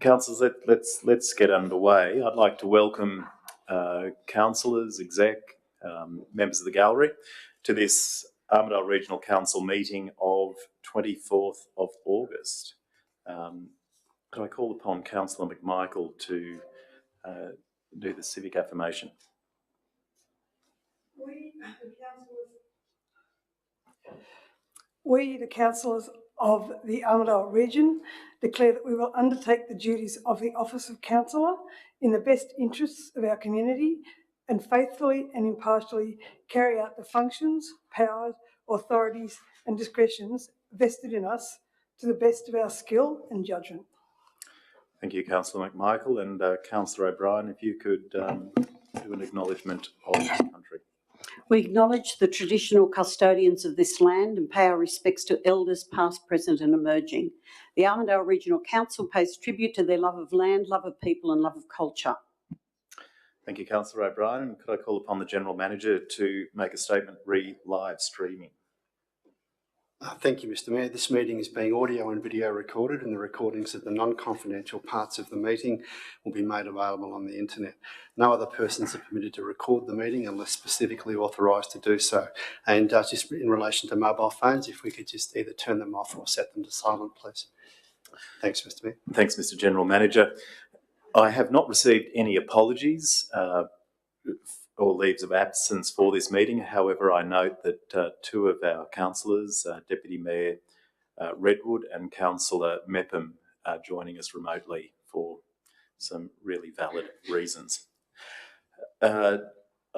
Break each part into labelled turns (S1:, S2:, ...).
S1: Councillors, let's get underway. I'd like to welcome councillors, exec, members of the gallery to this Armidale Regional Council meeting of 24th of August. Could I call upon Councillor McMichael to do the civic affirmation?
S2: We, the councillors of the Armidale region, declare that we will undertake the duties of the office of councillor in the best interests of our community and faithfully and impartially carry out the functions, powers, authorities and discretions vested in us to the best of our skill and judgment.
S1: Thank you, Councillor McMichael. And Councillor O'Brien, if you could do an acknowledgement of the country.
S3: We acknowledge the traditional custodians of this land and pay our respects to elders past, present and emerging. The Armidale Regional Council pays tribute to their love of land, love of people and love of culture.
S1: Thank you, Councillor O'Brien. And could I call upon the General Manager to make a statement live streaming?
S4: Thank you, Mr Mayor. This meeting is being audio and video recorded, and the recordings of the non-confidential parts of the meeting will be made available on the internet. No other persons are permitted to record the meeting unless specifically authorised to do so. And just in relation to mobile phones, if we could just either turn them off or set them to silent, please. Thanks, Mr Mayor. Thanks,
S1: Mr General Manager. I have not received any apologies or leaves of absence for this meeting. However, I note that two of our councillors, Deputy Mayor Redwood and Councillor Mepham, are joining us remotely for some really valid reasons. I'd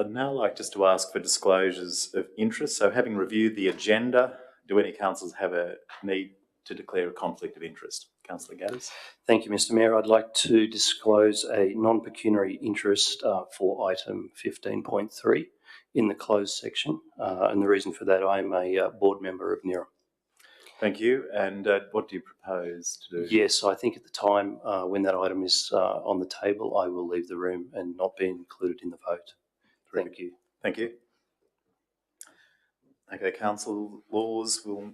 S1: now like just to ask for disclosures of interest. So having reviewed the agenda, do any councillors have a need to declare a conflict of interest? Councillor Gaddis.
S5: Thank you, Mr Mayor. I'd like to disclose a non-pecuniary interest for item 15.3 in the closed section. And the reason for that, I'm a board member of NIRA.
S1: Thank you. And what do you propose to do?
S5: Yes, I think at the time when that item is on the table, I will leave the room and not be included in the vote.
S1: Terrific.
S5: Thank you.
S1: Thank you. Okay, council laws will...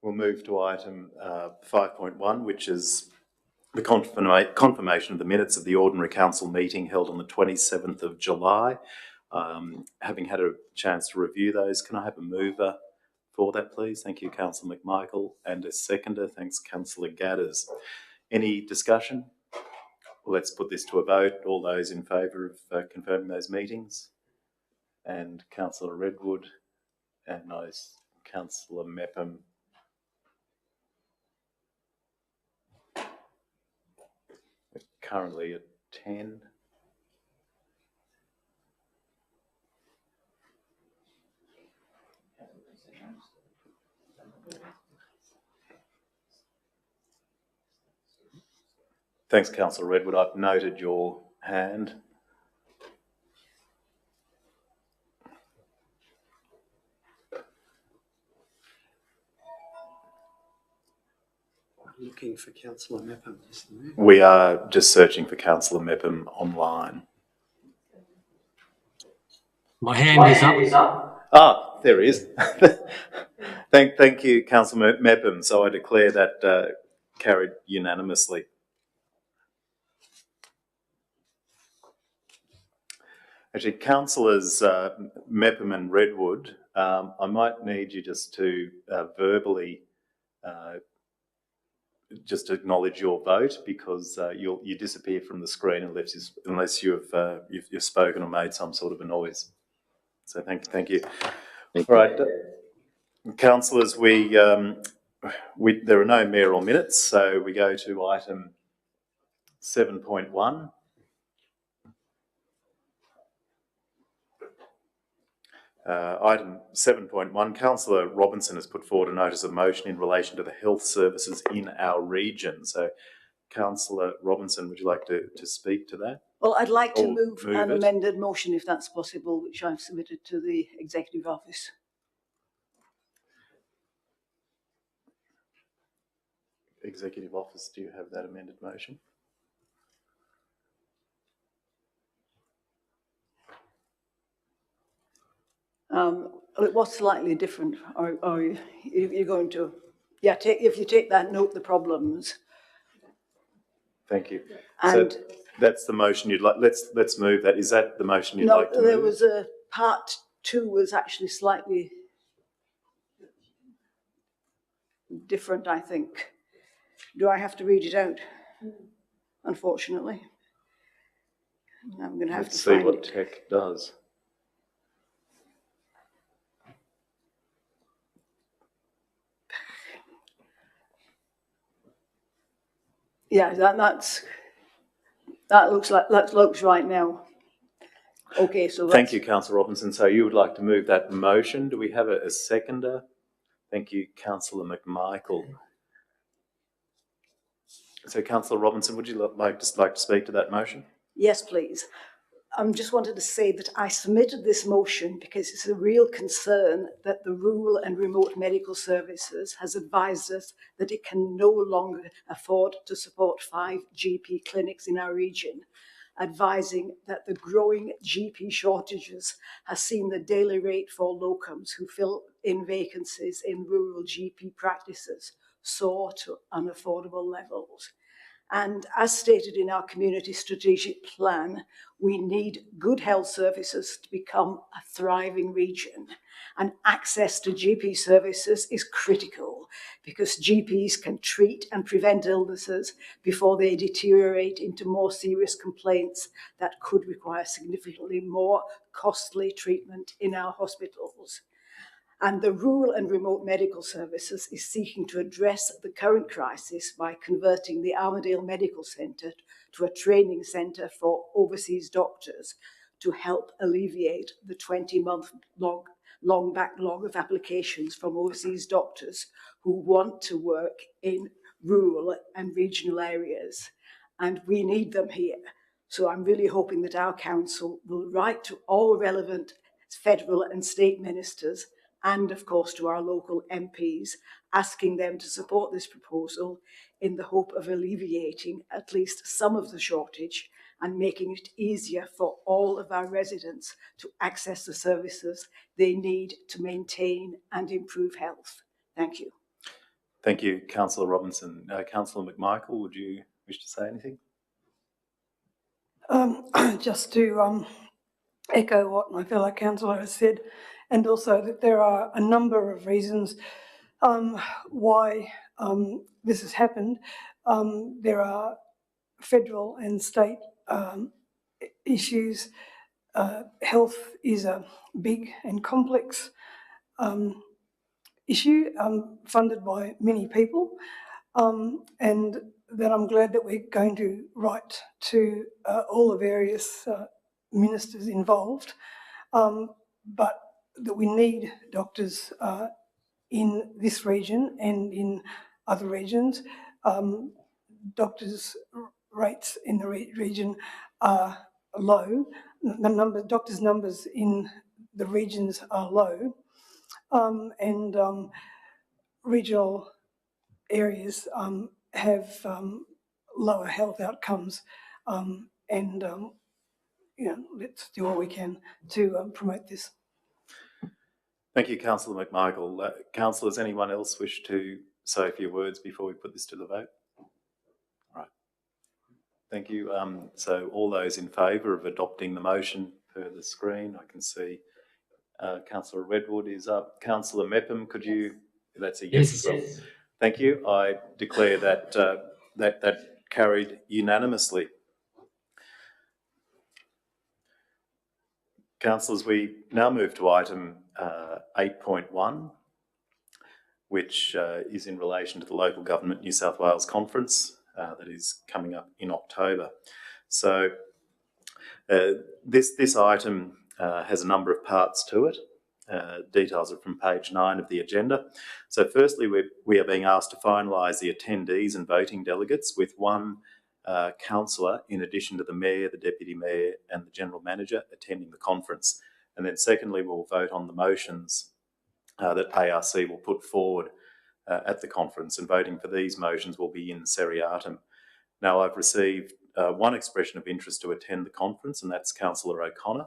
S1: We'll move to item 5.1, which is the confirmation of the minutes of the ordinary council meeting held on the 27th of July. Having had a chance to review those, can I have a mover for that, please? Thank you, Councillor McMichael, and a seconder. Thanks, Councillor Gaddis. Any discussion? Well, let's put this to a vote. All those in favour of confirming those meetings? And Councillor Redwood and Councillor Mepham. Currently at 10. Thanks, Councillor Redwood. I've noted your hand.
S4: Looking for Councillor Mepham.
S1: We are just searching for Councillor Mepham online.
S6: My hand is up.
S1: Ah, there he is. Thank you, Councillor Mepham. So I declare that carried unanimously. Actually, Councillors Mepham and Redwood, I might need you just to verbally just acknowledge your vote, because you disappear from the screen unless you've spoken or made some sort of a noise. So thank you. All right, councillors, there are no mayoral minutes, so we go to item 7.1. Item 7.1, Councillor Robinson has put forward a notice of motion in relation to the health services in our region. So, Councillor Robinson, would you like to speak to that?
S7: Well, I'd like to move an amended motion, if that's possible, which I've submitted to the Executive Office.
S1: Executive Office, do you have that amended motion?
S7: It was slightly different. Or you're going to, if you take that note, the problems.
S1: Thank you.
S7: And
S1: so that's the motion you'd like. Let's move that. Is that the motion you'd
S7: no,
S1: like to move?
S7: there was a part 2 was actually slightly different, I think. Do I have to read it out? Unfortunately. I'm going to have to
S1: Let's see
S7: find
S1: what
S7: it.
S1: tech does.
S7: Yeah, that looks right now. Okay, so
S1: Thank you, Councillor Robinson. So you would like to move that motion. Do we have a seconder? Thank you, Councillor McMichael. So, Councillor Robinson, would you like to speak to that motion?
S7: Yes, please. I just wanted to say that I submitted this motion because it's a real concern that the Rural and Remote Medical Services has advised us that it can no longer afford to support 5 GP clinics in our region, advising that the growing GP shortages has seen the daily rate for locums who fill in vacancies in rural GP practices soar to unaffordable levels. And as stated in our community strategic plan, we need good health services to become a thriving region. And access to GP services is critical because GPs can treat and prevent illnesses before they deteriorate into more serious complaints that could require significantly more costly treatment in our hospitals. And the Rural and Remote Medical Services is seeking to address the current crisis by converting the Armadale Medical Centre to a training centre for overseas doctors to help alleviate the 20-month long backlog of applications from overseas doctors who want to work in rural and regional areas. And we need them here. So I'm really hoping that our council will write to all relevant federal and state ministers and of course to our local MPs, asking them to support this proposal in the hope of alleviating at least some of the shortage and making it easier for all of our residents to access the services they need to maintain and improve health. Thank you.
S1: Thank you, Councillor Robinson. Councillor McMichael, would you wish to say anything?
S2: Just to echo what my fellow councillor has said, and also that there are a number of reasons why this has happened. There are federal and state issues. Health is a big and complex issue funded by many people, and that I'm glad that we're going to write to all the various ministers involved, but that we need doctors in this region and in other regions. Doctors' rates in the region are low. The doctors' numbers in the regions are low, and regional areas have lower health outcomes, and let's do all we can to promote this.
S1: Thank you, Councillor McMichael. Councillors, anyone else wish to say a few words before we put this to the vote? Right. Thank you. So all those in favour of adopting the motion per the screen, I can see Councillor Redwood is up. Councillor Mepham, could you? That's a yes as well. Yes. Thank you. I declare that that carried unanimously. Councillors, we now move to item 8.1, which is in relation to the Local Government New South Wales Conference that is coming up in October. So this item has a number of parts to it. Details are from page 9 of the agenda. So firstly, we are being asked to finalise the attendees and voting delegates with one councillor in addition to the Mayor, the Deputy Mayor and the General Manager attending the conference. And then secondly, we'll vote on the motions that ARC will put forward at the conference, and voting for these motions will be in seriatim. Now, I've received one expression of interest to attend the conference, and that's Councillor O'Connor.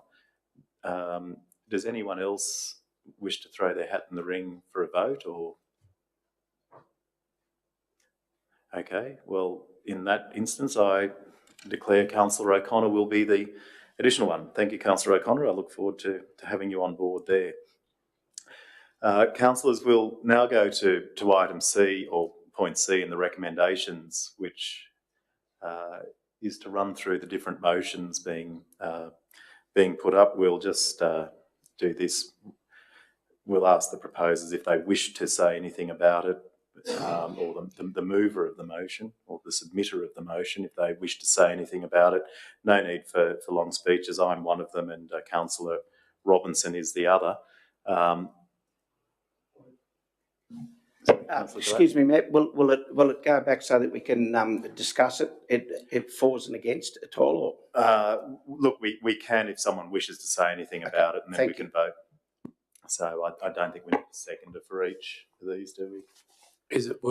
S1: Does anyone else wish to throw their hat in the ring for a vote? Or okay, well, in that instance, I declare Councillor O'Connor will be the additional one. Thank you, Councillor O'Connor. I look forward to having you on board there. Councillors, will now go to item C, or point C in the recommendations, which is to run through the different motions being put up. We'll just do this. We'll ask the proposers if they wish to say anything about it, or the mover of the motion or the submitter of the motion, if they wish to say anything about it. No need for long speeches. I'm one of them, and Councillor Robinson is the other.
S8: Excuse me, Matt. Will it go back so that we can discuss it? It fors and against at all? Or?
S1: Look, we can if someone wishes to say anything about it, and then we can vote. So I don't think we need a seconder for each of these, do we?
S6: Is it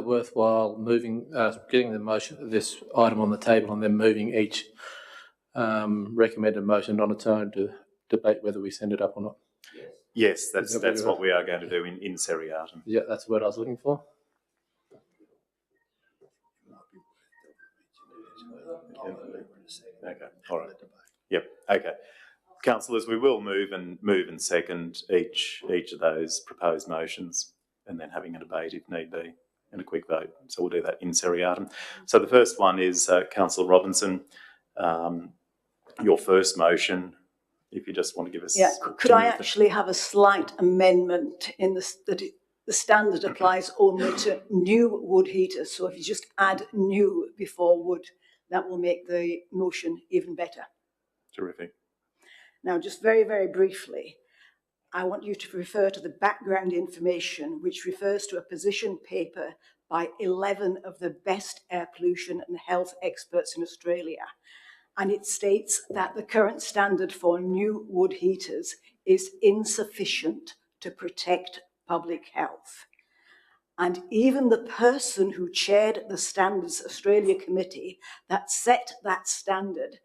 S6: worthwhile moving, getting the motion, this item on the table, and then moving each recommended motion on its own to debate whether we send it up or not?
S1: Yes, that's what we are going to do in seriatim.
S6: Yeah, that's what I was looking for.
S1: Okay, all right. Yep, okay. Councillors, we will move and second each of those proposed motions, and then having a debate if need be and a quick vote. So we'll do that in seriatim. So the first one is Councillor Robinson, your first motion. If you just want to give us...
S7: Yeah, could I actually have a slight amendment in this, that the standard applies only to new wood heaters? So if you just add new before wood, that will make the motion even better.
S1: Terrific.
S7: Now, just very, very briefly, I want you to refer to the background information, which refers to a position paper by 11 of the best air pollution and health experts in Australia. And it states that the current standard for new wood heaters is insufficient to protect public health. And even the person who chaired the Standards Australia Committee that set that standard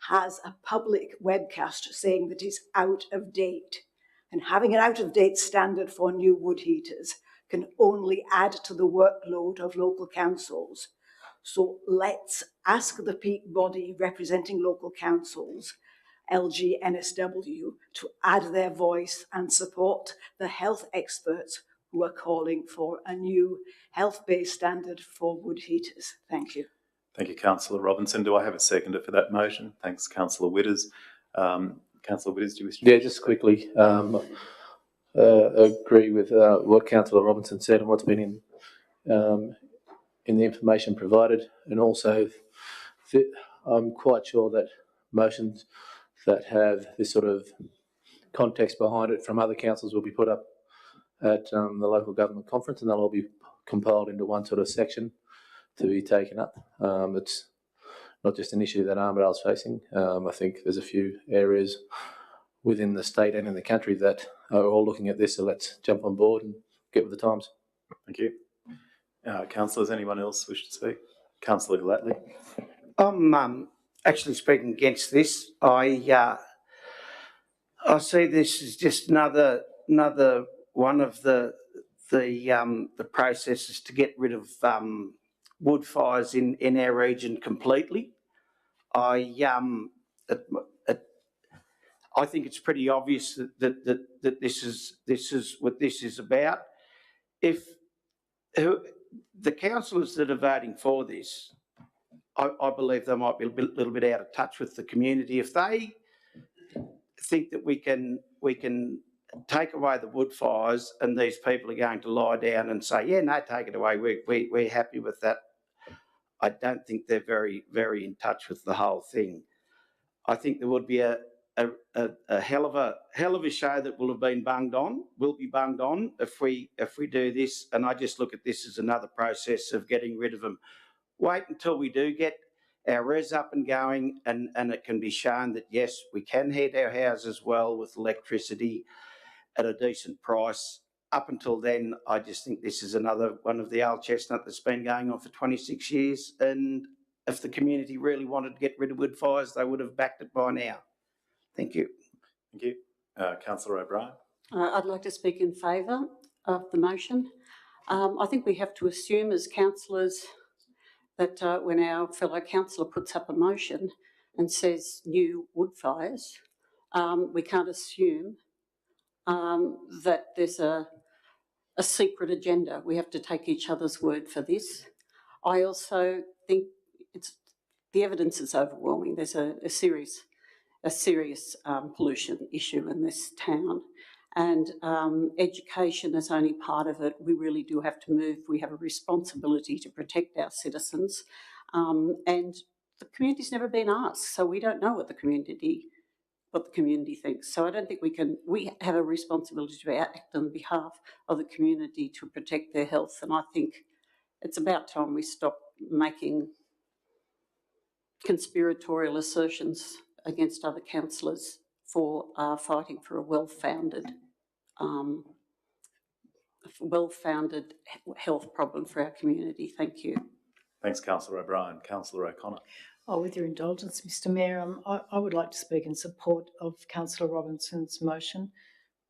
S7: has a public webcast saying that it's out of date. And having an out-of-date standard for new wood heaters can only add to the workload of local councils. So let's ask the peak body representing local councils, LGNSW, to add their voice and support the health experts who are calling for a new health-based standard for wood heaters. Thank you.
S1: Thank you, Councillor Robinson. Do I have a seconder for that motion? Thanks, Councillor Witters. Councillor Witters, do you wish to...
S6: Yeah, just quickly, agree with what Councillor Robinson said and what's been in the information provided, and also I'm quite sure that motions that have this sort of context behind it from other councils will be put up at the local government conference, and they'll all be compiled into one sort of section to be taken up. It's not just an issue that Armidale's facing. I think there's a few areas within the state and in the country that are all looking at this, so let's jump on board and get with the times.
S1: Thank you. Councillors, anyone else wish to speak? Councillor Gallatley.
S8: I'm actually speaking against this. I see this as just another one of the processes to get rid of wood fires in our region completely. I think it's pretty obvious that this is what this is about. If the councillors that are voting for this, I believe they might be a little bit out of touch with the community. If they think that we can take away the wood fires and these people are going to lie down and say, yeah, no, take it away, we're happy with that, I don't think they're very, very in touch with the whole thing. I think there would be a hell of a show that will be bunged on if we do this. And I just look at this as another process of getting rid of them. Wait until we do get our res up and going, and it can be shown that yes, we can heat our houses well with electricity at a decent price. Up until then, I just think this is another one of the old chestnut that's been going on for 26 years. And if the community really wanted to get rid of wood fires, they would have backed it by now. Thank you.
S1: Thank you. Councillor O'Brien.
S3: I'd like to speak in favour of the motion. I think we have to assume as councillors that when our fellow councillor puts up a motion and says new wood fires, we can't assume that there's a secret agenda. We have to take each other's word for this. I also think the evidence is overwhelming. There's a serious pollution issue in this town, and education is only part of it. We really do have to move. We have a responsibility to protect our citizens, and the community's never been asked, so we don't know what the community thinks. So I don't think we have a responsibility to act on behalf of the community to protect their health, and I think it's about time we stop making conspiratorial assertions against other councillors for fighting for a well-founded health problem for our community. Thank you.
S1: Thanks, Councillor O'Brien. Councillor O'Connor.
S9: Oh, with your indulgence, Mr Mayor, I would like to speak in support of Councillor Robinson's motion,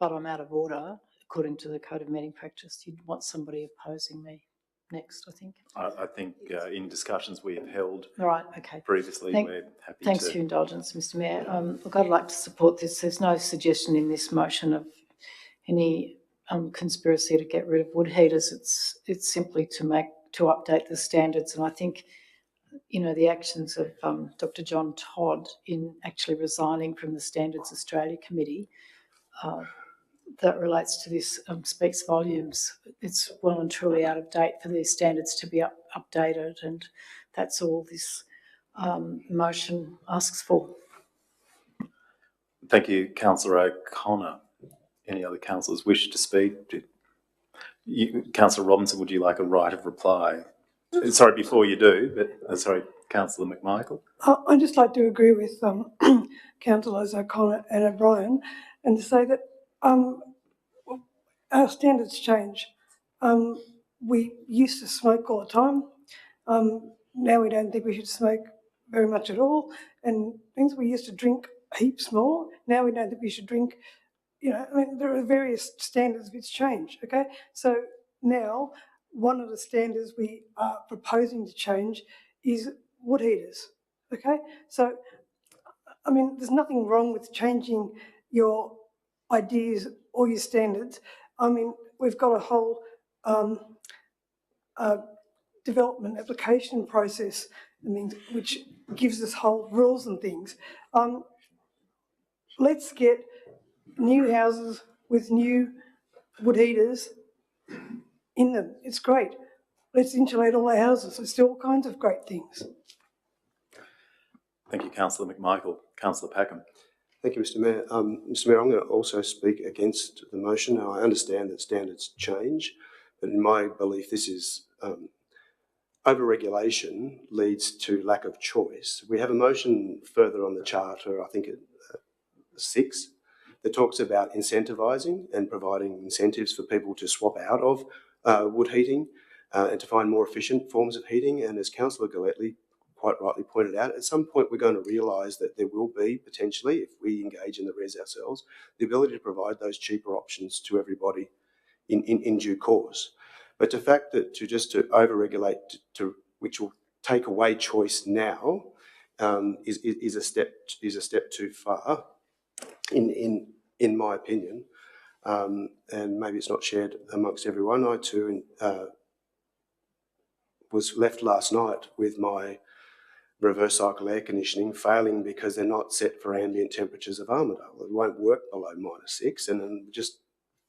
S9: but I'm out of order. According to the Code of Meeting Practice, you'd want somebody opposing me next, I think.
S1: I think in discussions we have held
S9: previously,
S1: we're happy
S9: thanks
S1: to...
S9: for your indulgence, Mr Mayor. Look, I'd like to support this. There's no suggestion in this motion of any conspiracy to get rid of wood heaters. It's simply to update the standards, and I think, you know, the actions of Dr John Todd in actually resigning from the Standards Australia Committee that relates to this speaks volumes. It's well and truly out of date for these standards to be updated, and that's all this motion asks for.
S1: Thank you, Councillor O'Connor. Any other councillors wish to speak? Councillor Robinson, would you like a right of reply? Sorry, before you do, but sorry, Councillor McMichael.
S2: I'd just like to agree with Councillors O'Connor and O'Brien, and to say that our standards change. We used to smoke all the time. Now we don't think we should smoke very much at all, and things we used to drink heaps more. Now we don't think we should drink. You know, I mean, there are various standards which change. Okay, so now one of the standards we are proposing to change is wood heaters. Okay, so I mean, there's nothing wrong with changing your ideas or your standards. I mean, we've got a whole development application process and things which gives us whole rules and things. Let's get new houses with new wood heaters in them. It's great. Let's insulate all our houses. Let's do all kinds of great things.
S1: Thank you, Councillor McMichael. Councillor Packham.
S4: Thank you, Mr Mayor. Mr Mayor, I'm going to also speak against the motion. Now, I understand that standards change, but in my belief, this is over-regulation leads to lack of choice. We have a motion further on the charter, I think at 6, that talks about incentivising and providing incentives for people to swap out of wood heating and to find more efficient forms of heating. And as Councillor Galletley quite rightly pointed out, at some point we're going to realise that there will be potentially, if we engage in the res ourselves, the ability to provide those cheaper options to everybody in due course. But the fact that to over-regulate, which will take away choice now, is a step too far, in my opinion, and maybe it's not shared amongst everyone. I too was left last night with my reverse cycle air conditioning failing because they're not set for ambient temperatures of Armidale. It won't work below -6 and then just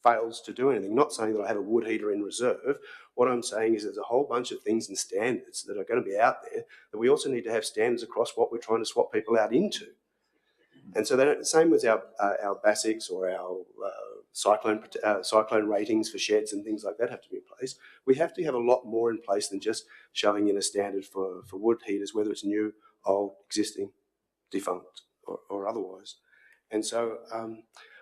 S4: fails to do anything. Not saying that I have a wood heater in reserve. What I'm saying is there's a whole bunch of things and standards that are going to be out there that we also need to have standards across what we're trying to swap people out into. And so the same with our BASICs or our cyclone ratings for sheds and things like that have to be in place. We have to have a lot more in place than just shoving in a standard for wood heaters, whether it's new, old, existing, defunct or otherwise. And so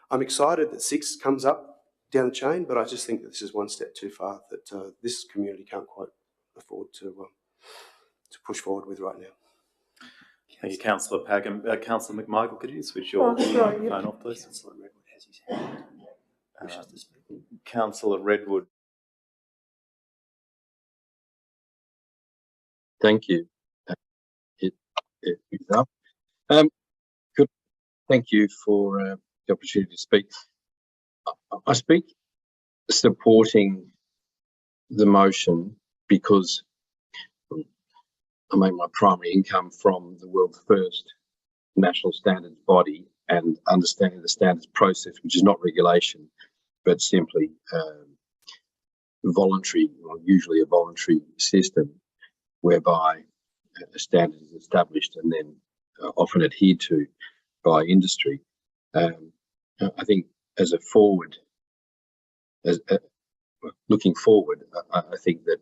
S4: I'm excited that 6 comes up down the chain, but I just think that this is one step too far that this community can't quite afford to push forward with right now.
S1: Thank you, Councillor Packham. Councillor McMichael, could you switch your phone off, please?
S5: Councillor Redwood has his hand. Wishes to speak.
S1: Councillor Redwood
S10: Thank you. It is up. Good. Thank you for the opportunity to speak. I speak supporting the motion because I make my primary income from the world's first national standards body and understanding the standards process, which is not regulation, but simply voluntary, or usually a voluntary system whereby a standard is established and then often adhered to by industry. I think as a forward, looking forward, I think that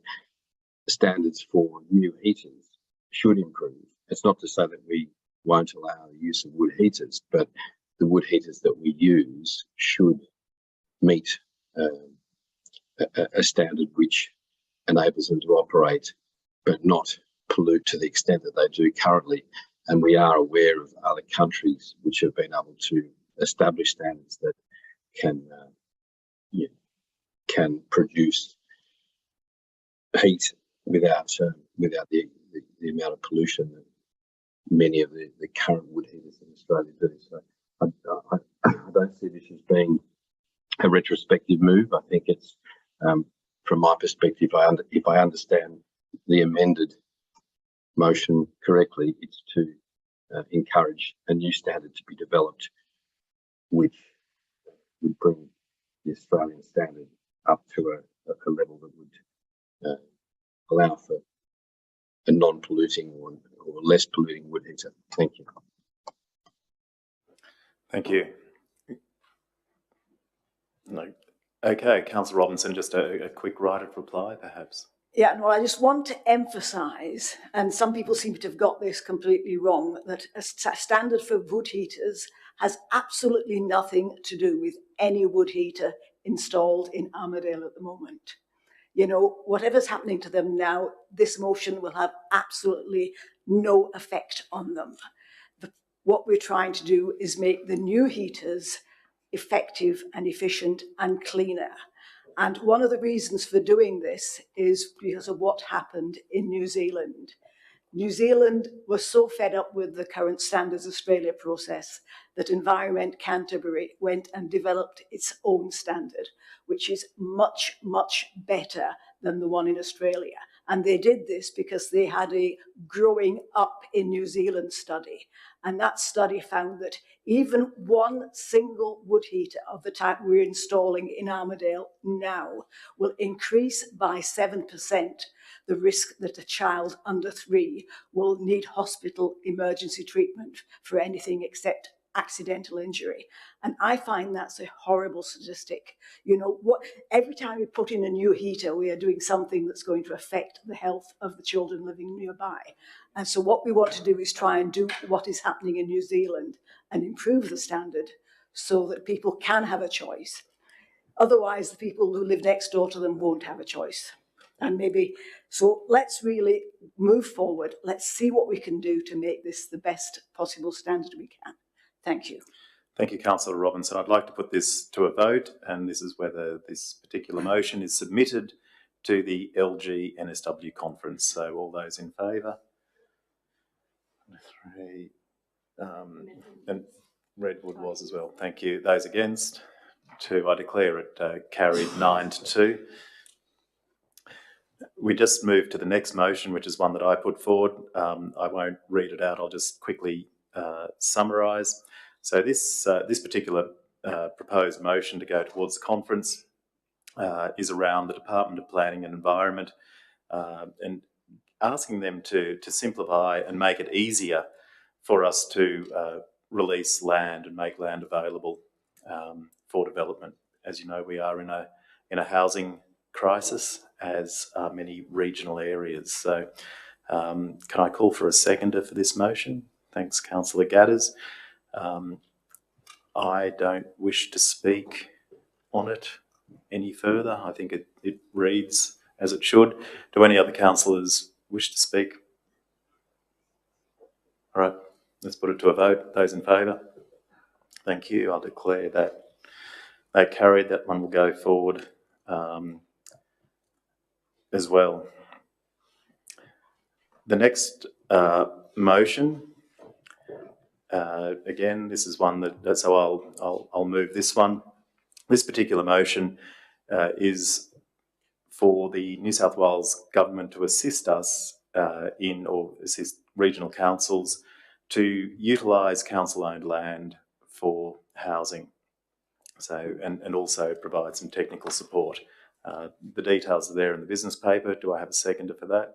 S10: the standards for new heaters should improve. It's not to say that we won't allow the use of wood heaters, but the wood heaters that we use should meet a standard which enables them to operate but not pollute to the extent that they do currently. And we are aware of other countries which have been able to establish standards that can produce heat without the amount of pollution that many of the current wood heaters in Australia do. So I don't see this as being a retrospective move. I think it's, from my perspective, if I understand the amended motion correctly, it's to encourage a new standard to be developed, which would bring the Australian standard up to a level that would allow for a non-polluting or less polluting wood heater. Thank you.
S1: Thank you. No. Okay, Councillor Robinson, just a quick right of reply, perhaps.
S7: Yeah, no, I just want to emphasise, and some people seem to have got this completely wrong, that a standard for wood heaters has absolutely nothing to do with any wood heater installed in Armadale at the moment. You know, whatever's happening to them now, this motion will have absolutely no effect on them. What we're trying to do is make the new heaters effective and efficient and cleaner. And one of the reasons for doing this is because of what happened in New Zealand. New Zealand was so fed up with the current Standards Australia process that Environment Canterbury went and developed its own standard, which is much, much better than the one in Australia. And they did this because they had a growing up in New Zealand study. And that study found that even one single wood heater of the type we're installing in Armadale now will increase by 7% the risk that a child under 3 will need hospital emergency treatment for anything except accidental injury. And I find that's a horrible statistic. You know, every time we put in a new heater, we are doing something that's going to affect the health of the children living nearby. And so what we want to do is try and do what is happening in New Zealand and improve the standard so that people can have a choice. Otherwise, the people who live next door to them won't have a choice. And maybe, so let's really move forward. Let's see what we can do to make this the best possible standard we can. Thank you.
S1: Thank you, Councillor Robinson. I'd like to put this to a vote, and this is whether this particular motion is submitted to the LG NSW conference. So all those in favour? 3. And Redwood was as well. Thank you. Those against? 2. I declare it carried 9-2. We just move to the next motion, which is one that I put forward. I won't read it out. I'll just quickly summarise. So this particular proposed motion to go towards the conference is around the Department of Planning and Environment and asking them to simplify and make it easier for us to release land and make land available for development. As you know, we are in a housing crisis, as are many regional areas. So can I call for a seconder for this motion? Thanks, Councillor Gadders. I don't wish to speak on it any further. I think it reads as it should. Do any other councillors wish to speak? All right, let's put it to a vote. Those in favour? Thank you. I'll declare that they carried. That one will go forward as well. The next motion, again, this is one that, so I'll move this one. This particular motion is for the New South Wales government to assist us or assist regional councils to utilise council-owned land for housing. So, and also provide some technical support. The details are there in the business paper. Do I have a seconder for that?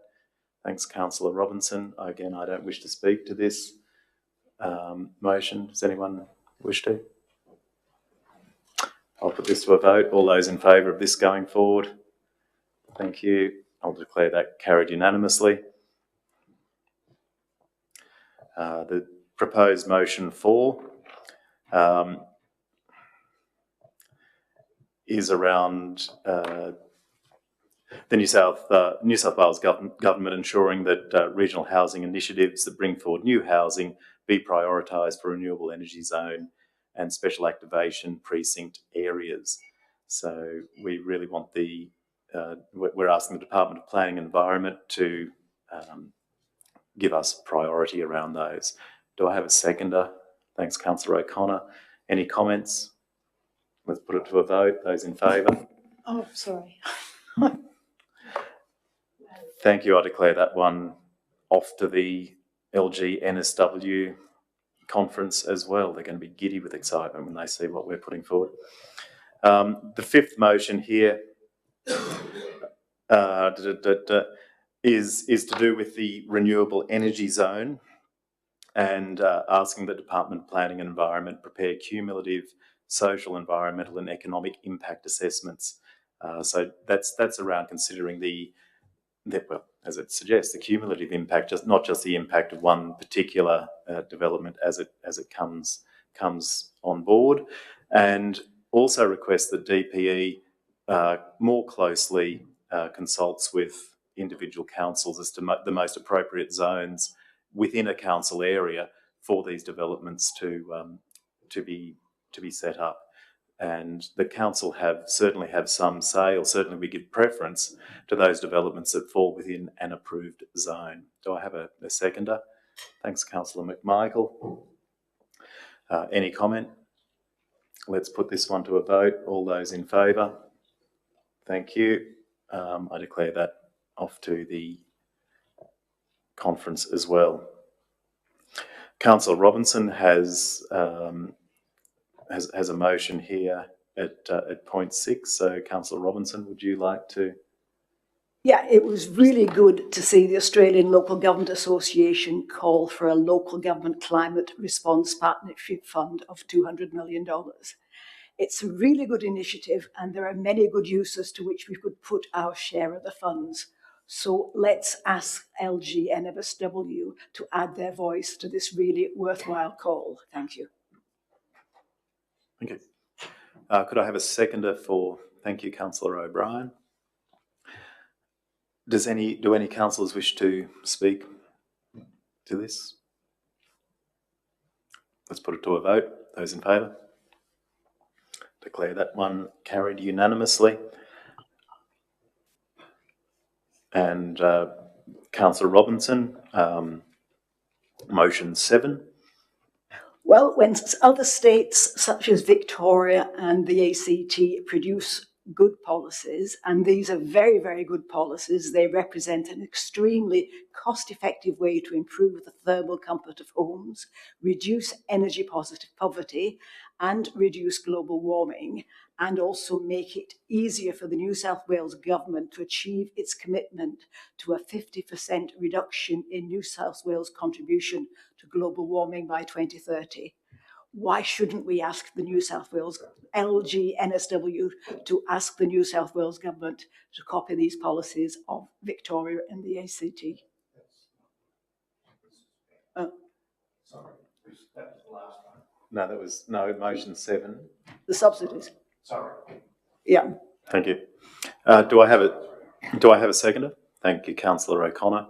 S1: Thanks, Councillor Robinson. Again, I don't wish to speak to this motion. Does anyone wish to? I'll put this to a vote. All those in favour of this going forward? Thank you. I'll declare that carried unanimously. The proposed motion 4 is around the New South Wales government ensuring that regional housing initiatives that bring forward new housing be prioritised for renewable energy zone and special activation precinct areas. So we really want we're asking the Department of Planning and Environment to give us priority around those. Do I have a seconder? Thanks, Councillor O'Connor. Any comments? Let's put it to a vote. Those in favour?
S7: Oh, sorry.
S1: Thank you. I declare that one off to the LG NSW conference as well. They're going to be giddy with excitement when they see what we're putting forward. The fifth motion here is to do with the renewable energy zone and asking the Department of Planning and Environment prepare cumulative social, environmental and economic impact assessments. So that's around considering well, as it suggests, the cumulative impact, not just the impact of one particular development as it comes on board, and also request that DPE more closely consults with individual councils as to the most appropriate zones within a council area for these developments to be set up. And the council certainly have some say, or certainly we give preference to those developments that fall within an approved zone. Do I have a seconder? Thanks, Councillor McMichael. Any comment? Let's put this one to a vote. All those in favour? Thank you. I declare that off to the conference as well. Councillor Robinson has a motion here at point 6. So, Councillor Robinson, would you like to?
S7: Yeah, it was really good to see the Australian Local Government Association call for a local government climate response partnership fund of $200 million. It's a really good initiative, and there are many good uses to which we could put our share of the funds. So let's ask LG NSW to add their voice to this really worthwhile call. Thank you.
S1: Thank you. Could I have a seconder for, thank you, Councillor O'Brien. Do any councillors wish to speak to this? Let's put it to a vote. Those in favour? Declare that one carried unanimously. And Councillor Robinson, motion 7.
S7: Well, when other states such as Victoria and the ACT produce good policies, and these are very, very good policies, they represent an extremely cost-effective way to improve the thermal comfort of homes, reduce energy poverty, and reduce global warming, and also make it easier for the New South Wales government to achieve its commitment to a 50% reduction in New South Wales contribution to global warming by 2030. Why shouldn't we ask the New South Wales LG NSW to ask the New South Wales government to copy these policies of Victoria and the ACT?
S8: Sorry, that was the last one.
S1: No, that was motion 7.
S7: The subsidies.
S8: Sorry.
S7: Yeah.
S1: Thank you. Do I have a seconder? Thank you, Councillor O'Connor.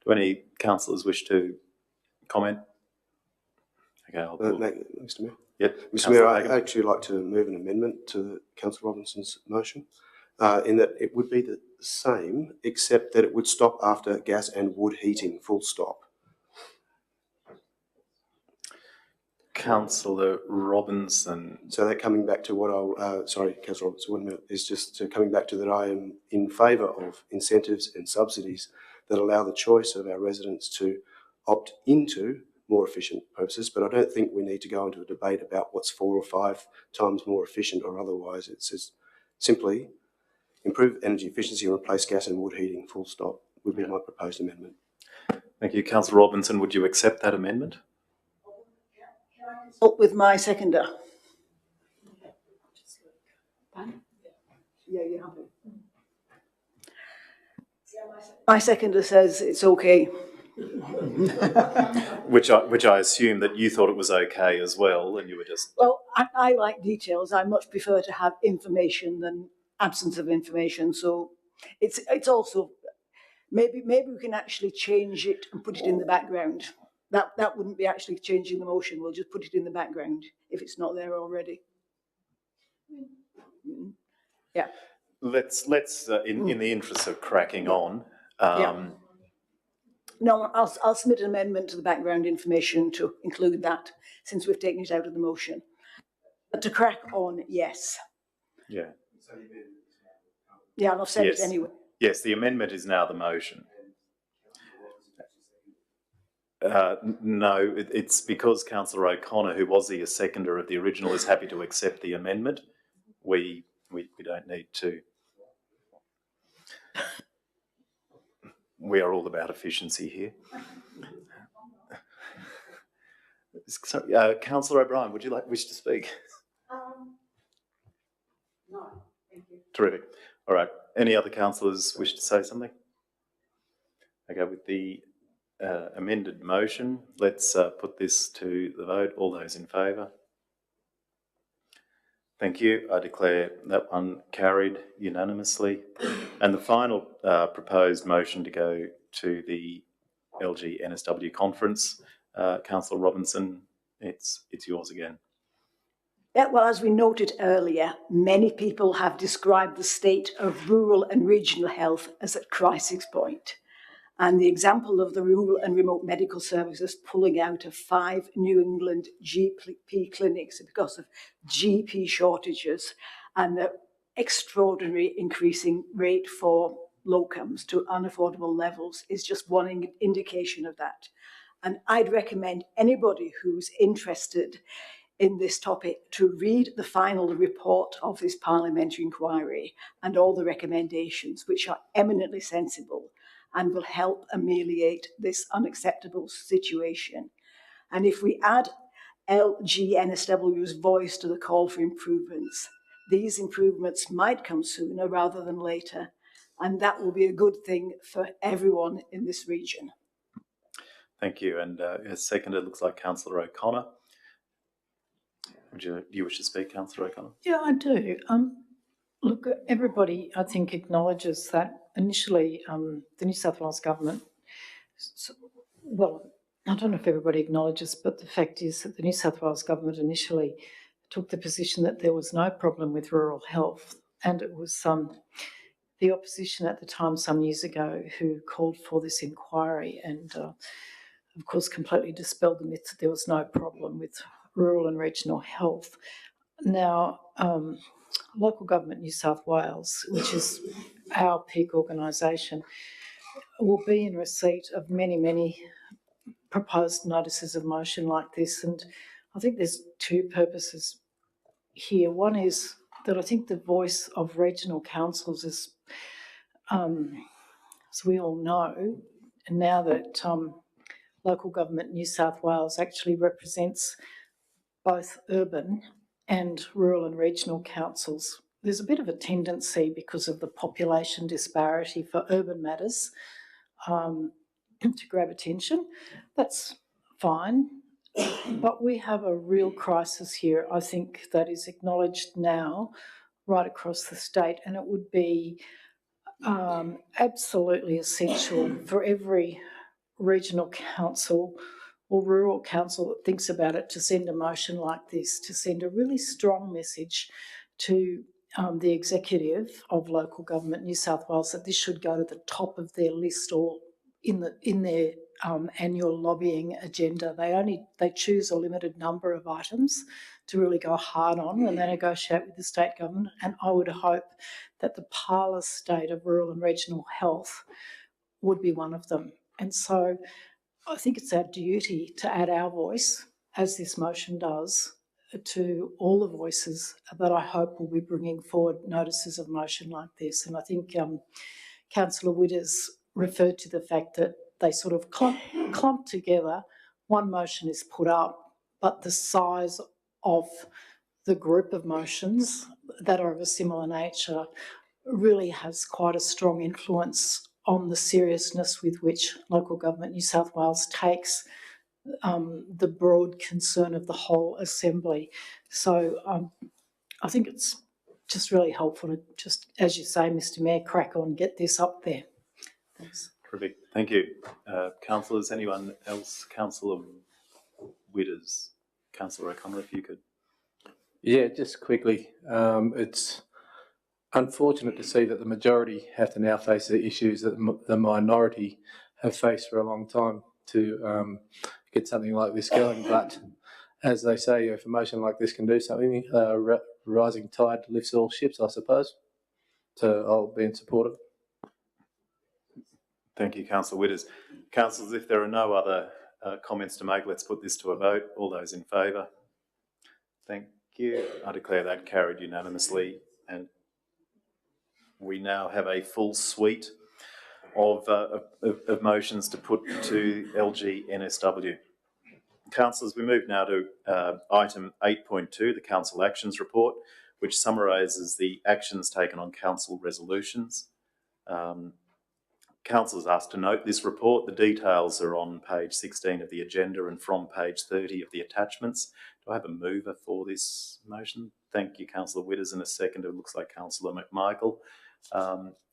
S1: Do any councillors wish to comment? Okay,
S11: Mr. Mayor?
S1: Yep.
S11: Mr. Mayor, I'd actually like to move an amendment to Councillor Robinson's motion. in that it would be the same, except that it would stop after gas and wood heating, full stop.
S1: Councillor Robinson.
S11: So that coming back to what sorry, Councillor Robinson, 1 minute, is just coming back to that I am in favour of incentives and subsidies that allow the choice of our residents to opt into more efficient purposes, but I don't think we need to go into a debate about what's 4 or 5 times more efficient or otherwise. It's just simply improve energy efficiency and replace gas and wood heating, full stop, would be my proposed amendment.
S1: Thank you. Councillor Robinson, would you accept that amendment?
S7: Consult with my seconder. Yeah, you have it. My seconder says it's okay.
S1: Which I assume that you thought it was okay as well, and you were just...
S7: Well, I like details. I much prefer to have information than absence of information. So it's also, maybe we can actually change it and put it in the background. That wouldn't be actually changing the motion. We'll just put it in the background if it's not there already. Yeah.
S1: Let's in the interest of cracking on.
S7: No, I'll submit an amendment to the background information to include that, since we've taken it out of the motion. But to crack on, yes.
S1: Yeah.
S7: Yeah, and I've said it anyway.
S1: Yes, the amendment is now the motion. No, it's because Councillor O'Connor, who was the seconder of the original, is happy to accept the amendment. We don't need to. We are all about efficiency here. So, Councillor O'Brien, would you wish to speak?
S3: No, thank you.
S1: Terrific. All right. Any other councillors wish to say something? Okay, with the amended motion, let's put this to the vote. All those in favour? Thank you. I declare that one carried unanimously. And the final proposed motion to go to the LG NSW conference, Councillor Robinson, it's yours again.
S7: Yeah, well, as we noted earlier, many people have described the state of rural and regional health as at crisis point. And the example of the rural and remote medical services pulling out of 5 New England GP clinics because of GP shortages and the extraordinary increasing rate for locums to unaffordable levels is just one indication of that. And I'd recommend anybody who's interested in this topic to read the final report of this parliamentary inquiry and all the recommendations, which are eminently sensible and will help ameliorate this unacceptable situation. And if we add LGNSW's voice to the call for improvements, these improvements might come sooner rather than later, and that will be a good thing for everyone in this region.
S1: Thank you. And as seconded, looks like Councillor O'Connor. Do you wish to speak, Councillor O'Connor?
S9: Yeah, I do. Look, everybody, I think, acknowledges that initially the New South Wales government, well, I don't know if everybody acknowledges, but the fact is that the New South Wales government initially took the position that there was no problem with rural health, and it was the opposition at the time some years ago who called for this inquiry and, of course, completely dispelled the myth that there was no problem with rural and regional health. Now, Local Government New South Wales, which is our peak organisation, will be in receipt of many, many proposed notices of motion like this. And I think there's 2 purposes here. One is that I think the voice of regional councils is, as we all know, and now that Local Government New South Wales actually represents both urban and rural and regional councils, there's a bit of a tendency because of the population disparity for urban matters to grab attention. That's fine, but we have a real crisis here, I think, that is acknowledged now right across the state, and it would be absolutely essential for every regional council or rural council that thinks about it to send a motion like this, to send a really strong message to the executive of local government New South Wales that this should go to the top of their list or in their annual lobbying agenda. They choose a limited number of items to really go hard on when they negotiate with the state government, and I would hope that the parlous state of rural and regional health would be one of them. And so I think it's our duty to add our voice, as this motion does, to all the voices that I hope will be bringing forward notices of motion like this. And I think Councillor Witters referred to the fact that they sort of clump together. One motion is put up, but the size of the group of motions that are of a similar nature really has quite a strong influence on the seriousness with which local government New South Wales takes the broad concern of the whole Assembly. So I think it's just really helpful to just, as you say, Mr Mayor, crack on, get this up there. Thanks.
S1: Terrific. Thank you. Councillors, anyone else? Councillor Witters. Councillor O'Connor, if you could.
S6: Yeah, just quickly, it's unfortunate to see that the majority have to now face the issues that the minority have faced for a long time to get something like this going. But as they say, if a motion like this can do something, rising tide lifts all ships, I suppose. So I'll be in support of it.
S1: Thank you, Councillor Witters. Councillors, if there are no other comments to make, let's put this to a vote. All those in favour? Thank you. I declare that carried unanimously, and we now have a full suite of motions to put to LG-NSW. Councillors, we move now to item 8.2, the Council Actions Report, which summarises the actions taken on Council resolutions. Council is asked to note this report. The details are on page 16 of the agenda and from page 30 of the attachments. Do I have a mover for this motion? Thank you, Councillor Witters, and a seconder. It looks like Councillor McMichael.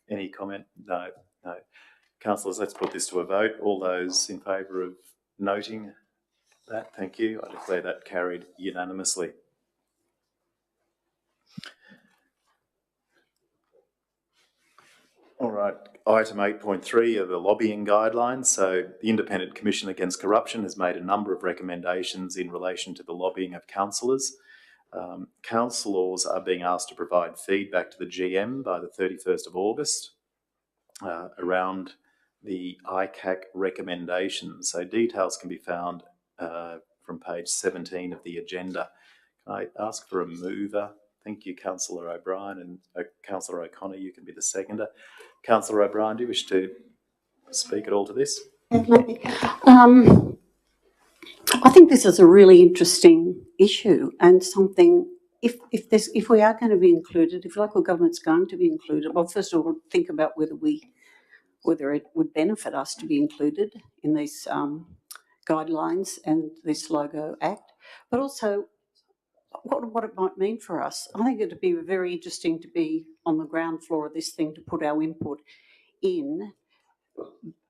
S1: Any comment? No. Councillors, let's put this to a vote. All those in favour of noting that, thank you. I declare that carried unanimously. All right, item 8.3 are the lobbying guidelines. So the Independent Commission Against Corruption has made a number of recommendations in relation to the lobbying of councillors. Councillors are being asked to provide feedback to the GM by the 31st of August around the ICAC recommendations. So details can be found from page 17 of the agenda. Can I ask for a mover? Thank you, Councillor O'Brien, and Councillor O'Connor, you can be the seconder. Councillor O'Brien, do you wish to speak at all to this?
S3: I think this is a really interesting issue and something, if we are going to be included, if local government's going to be included, well, first of all, think about whether it would benefit us to be included in these guidelines and this Logo Act, but also what it might mean for us. I think it'd be very interesting to be on the ground floor of this thing, to put our input in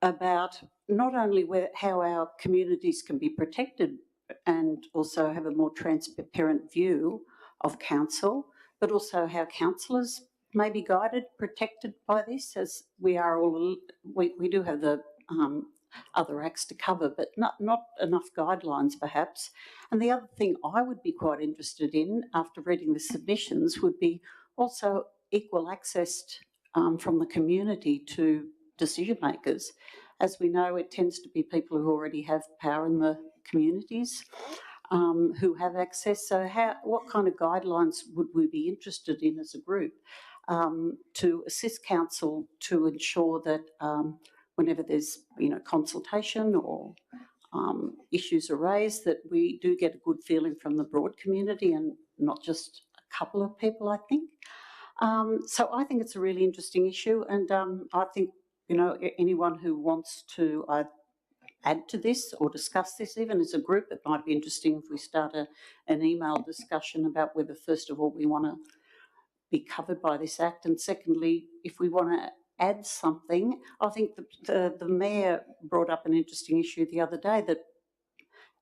S3: about not only how our communities can be protected and also have a more transparent view of council, but also how councillors may be guided, protected by this, as we are all, we do have the other acts to cover, but not enough guidelines perhaps. And the other thing I would be quite interested in after reading the submissions would be also equal access from the community to decision makers. As we know, it tends to be people who already have power in the communities who have access. So what kind of guidelines would we be interested in as a group to assist council to ensure that whenever there's consultation or issues are raised, that we do get a good feeling from the broad community and not just a couple of people, I think. So I think it's a really interesting issue, and I think anyone who wants to add to this or discuss this, even as a group, it might be interesting if we start an email discussion about whether, first of all, we want to be covered by this Act, and secondly, if we want to add something. I think the Mayor brought up an interesting issue the other day,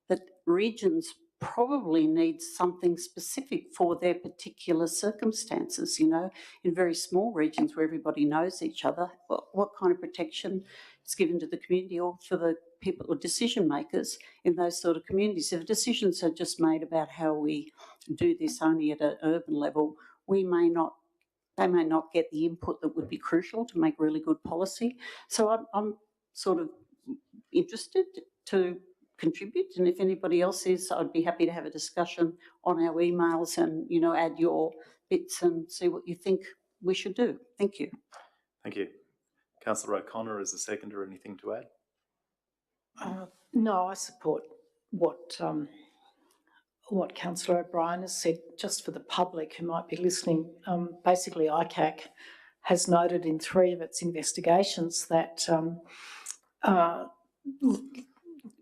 S3: that regions probably needs something specific for their particular circumstances, you know, in very small regions where everybody knows each other. What kind of protection is given to the community or for the people or decision makers in those sort of communities? If decisions are just made about how we do this only at an urban level, they may not get the input that would be crucial to make really good policy. So I'm sort of interested to contribute, and if anybody else is, I'd be happy to have a discussion on our emails and, you know, add your bits and see what you think we should do. Thank you.
S1: Thank you. Councillor O'Connor as a seconder, anything to add?
S9: No, I support what Councillor O'Brien has said. Just for the public who might be listening, basically ICAC has noted in 3 of its investigations that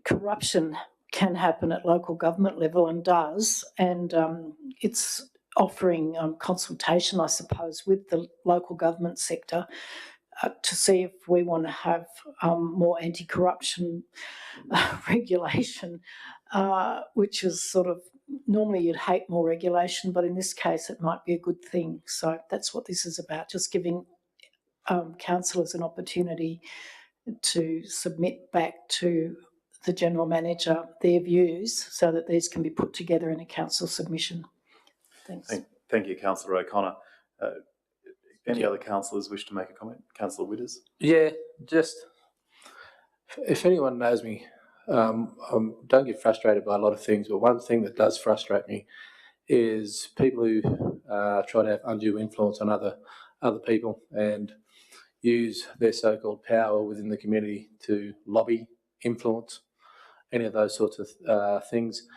S9: corruption can happen at local government level and does, and it's offering consultation, I suppose, with the local government sector to see if we want to have more anti-corruption regulation, which is sort of, normally you'd hate more regulation, but in this case it might be a good thing. So that's what this is about, just giving councillors an opportunity to submit back to the General Manager their views so that these can be put together in a council submission. Thanks.
S1: Thank you, Councillor O'Connor. Any other councillors wish to make a comment? Councillor Witters?
S6: Yeah, just if anyone knows me, don't get frustrated by a lot of things, but one thing that does frustrate me is people who try to have undue influence on other people and use their so-called power within the community to lobby, influence, any of those sorts of things,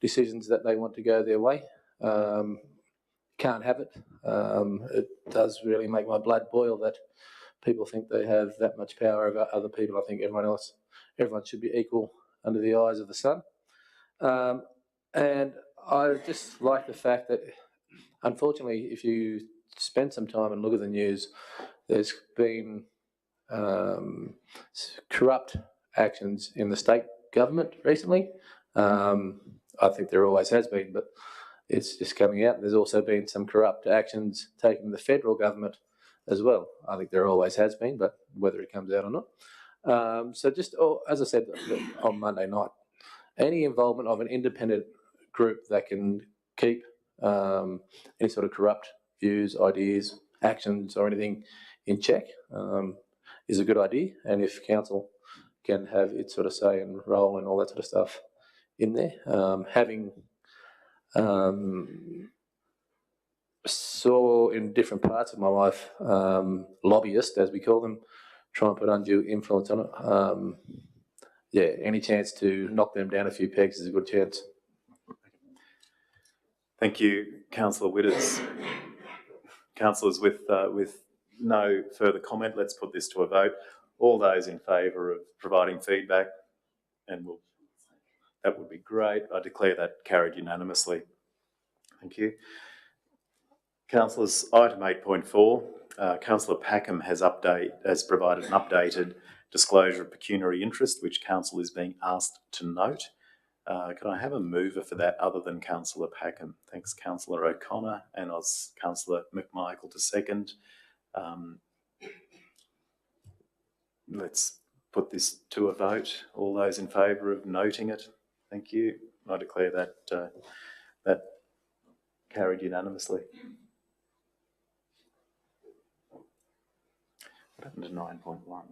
S6: decisions that they want to go their way. Can't have it. It does really make my blood boil that people think they have that much power over other people. I think everyone should be equal under the eyes of the sun. And I just like the fact that, unfortunately, if you spend some time and look at the news, there's been corrupt actions in the state government recently. I think there always has been, but it's just coming out. There's also been some corrupt actions taken in the federal government as well. I think there always has been, but whether it comes out or not. So just, as I said on Monday night, any involvement of an independent group that can keep any sort of corrupt views, ideas, actions or anything in check is a good idea. And if council can have its sort of say and role and all that sort of stuff in there, having saw in different parts of my life lobbyists, as we call them, try and put undue influence on it. Yeah, any chance to knock them down a few pegs is a good chance.
S1: Thank you, Councillor Witters. Councillors, with no further comment, let's put this to a vote. All those in favour of providing feedback, and that would be great. I declare that carried unanimously. Thank you. Councillors, item 8.4, Councillor Packham has provided an updated disclosure of pecuniary interest, which Council is being asked to note. Can I have a mover for that other than Councillor Packham? Thanks, Councillor O'Connor, and Councillor McMichael to second. Let's put this to a vote. All those in favour of noting it? Thank you. I declare that that carried unanimously. What happened to 9.1?